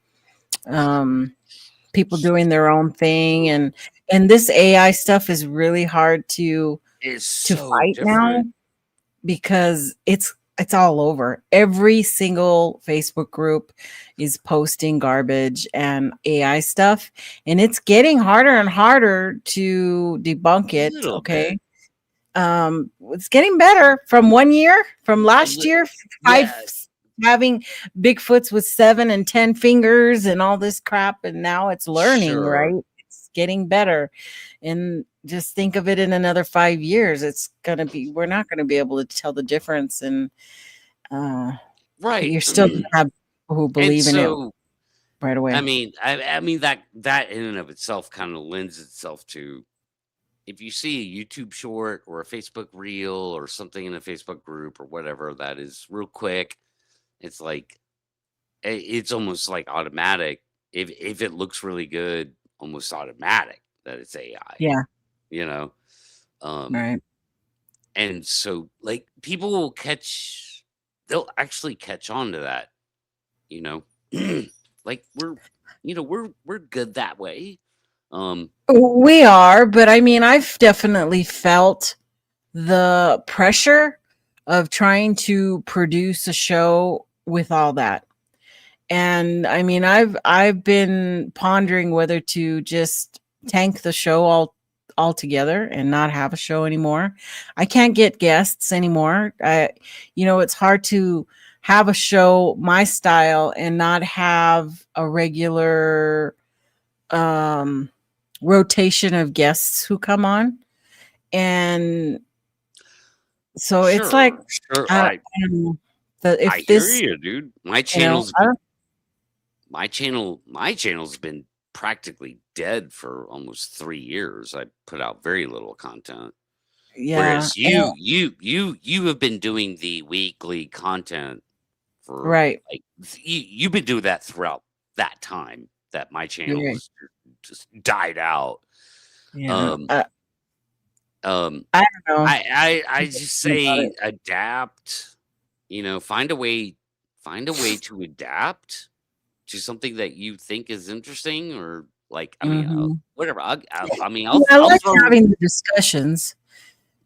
people doing their own thing, and this AI stuff is really hard to fight now because it's all over. Every single Facebook group is posting garbage and AI stuff, and it's getting harder and harder to debunk it. Okay. It's getting better from last year, having Bigfoots with 7 and 10 fingers and all this crap, and now it's learning, right? It's getting better. And just think of it in another 5 years, we're not gonna be able to tell the difference. And right, you're still gonna have people who believe in it right away. I mean that in and of itself kind of lends itself to, if you see a YouTube short or a Facebook reel or something in a Facebook group or whatever that is real quick, it's like, it's almost like automatic. If it looks really good, almost automatic that it's AI. Yeah. Right. And so, like, people will they'll actually catch on to that. Like we're good that way. We are, but I mean, I've definitely felt the pressure of trying to produce a show with all that. And I mean, I've been pondering whether to just tank the show altogether and not have a show anymore. I can't get guests anymore. It's hard to have a show my style and not have a regular rotation of guests who come on. And so it's like, I hear you, dude. My channel's been practically dead for almost 3 years. I put out very little content. Yeah. Whereas you have been doing the weekly content for right. Like you've been doing that throughout that time that my channel was just died out. Yeah. I don't know. I just say adapt. Find a way to adapt to something that you think is interesting, or like, I mean, whatever. I like having the discussions,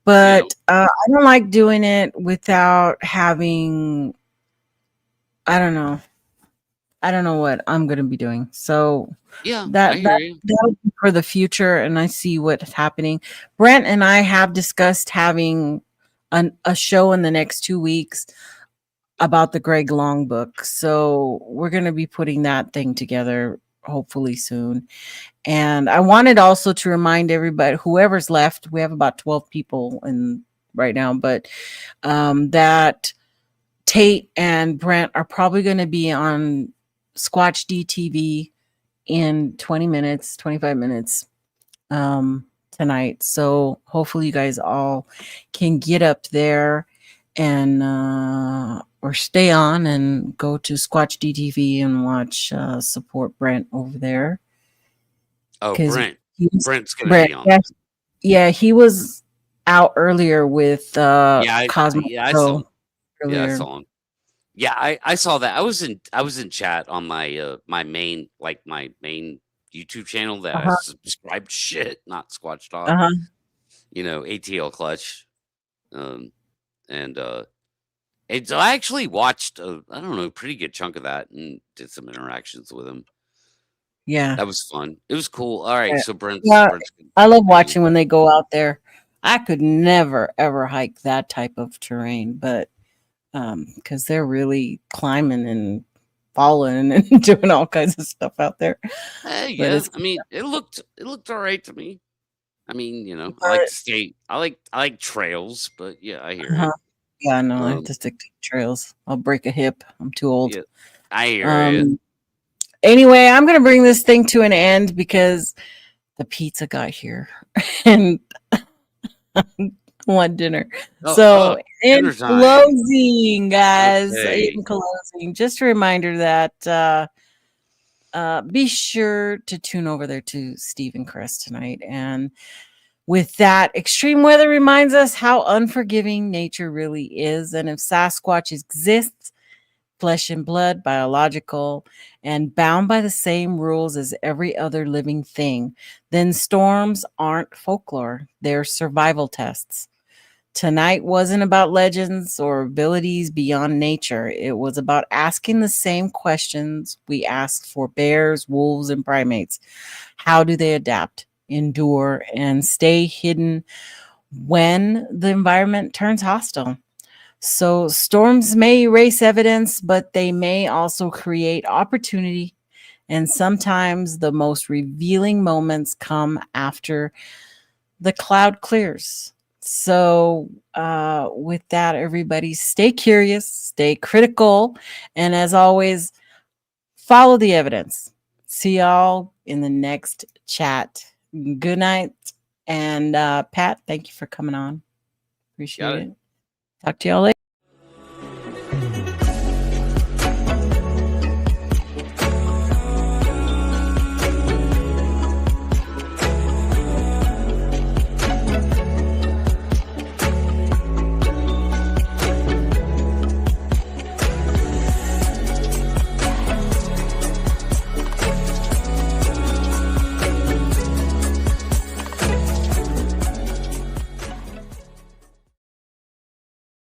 but I don't like doing it without having. I don't know what I'm going to be doing. So that'll be for the future, and I see what's happening. Brent and I have discussed having a show in the next 2 weeks about the Greg Long book. So we're going to be putting that thing together hopefully soon. And I wanted also to remind everybody, whoever's left, we have about 12 people in right now, but that Tate and Brent are probably going to be on Squatch DTV in 25 minutes tonight. So hopefully you guys all can get up there and or stay on and go to Squatch DTV and watch support Brent over there. Oh, because Brent. he was Brent's gonna Brent. be on. Yeah, yeah, he was out earlier with Yeah, Cosmo I saw Show him. Yeah, I earlier. saw him. Yeah, I saw that. I was in chat on my my main YouTube channel that I Uh-huh. subscribed to shit, not Squatch Talk. Uh-huh. You know, ATL Clutch. Um and so I actually watched I don't know, a pretty good chunk of that and did some interactions with him. Yeah. That was fun. It was cool. All right, Yeah. so Yeah, Brent's I love gonna be. watching when they go out there. I could never ever hike that type of terrain, but because they're really climbing and falling and doing all kinds of stuff out there. But Yeah, it's I mean, it looked all right to me. I mean, you know, I like but to stay. I like trails, but yeah, I hear uh you. yeah, no, I have Um, to stick to trails. I'll break a hip. I'm too old. yeah, I hear you. Um anyway, I'm gonna bring this thing to an end because the pizza got here and I want dinner. Oh, So dinner in time. closing, guys, Okay. in closing, just a reminder that be sure to tune over there to Steve and Chris tonight. And with that, extreme weather reminds us how unforgiving nature really is. And if Sasquatch exists, flesh and blood, biological, and bound by the same rules as every other living thing, then storms aren't folklore, they're survival tests. Tonight wasn't about legends or abilities beyond nature. It was about asking the same questions we asked for bears, wolves, and primates. How do they adapt, endure, and stay hidden when the environment turns hostile? So, storms may erase evidence, but they may also create opportunity. And sometimes the most revealing moments come after the cloud clears. So, with that, everybody, stay curious, stay critical, and as always, follow the evidence. See y'all in the next chat. Good night. And Pat, thank you for coming on. Appreciate Got it. it. Talk to y'all later.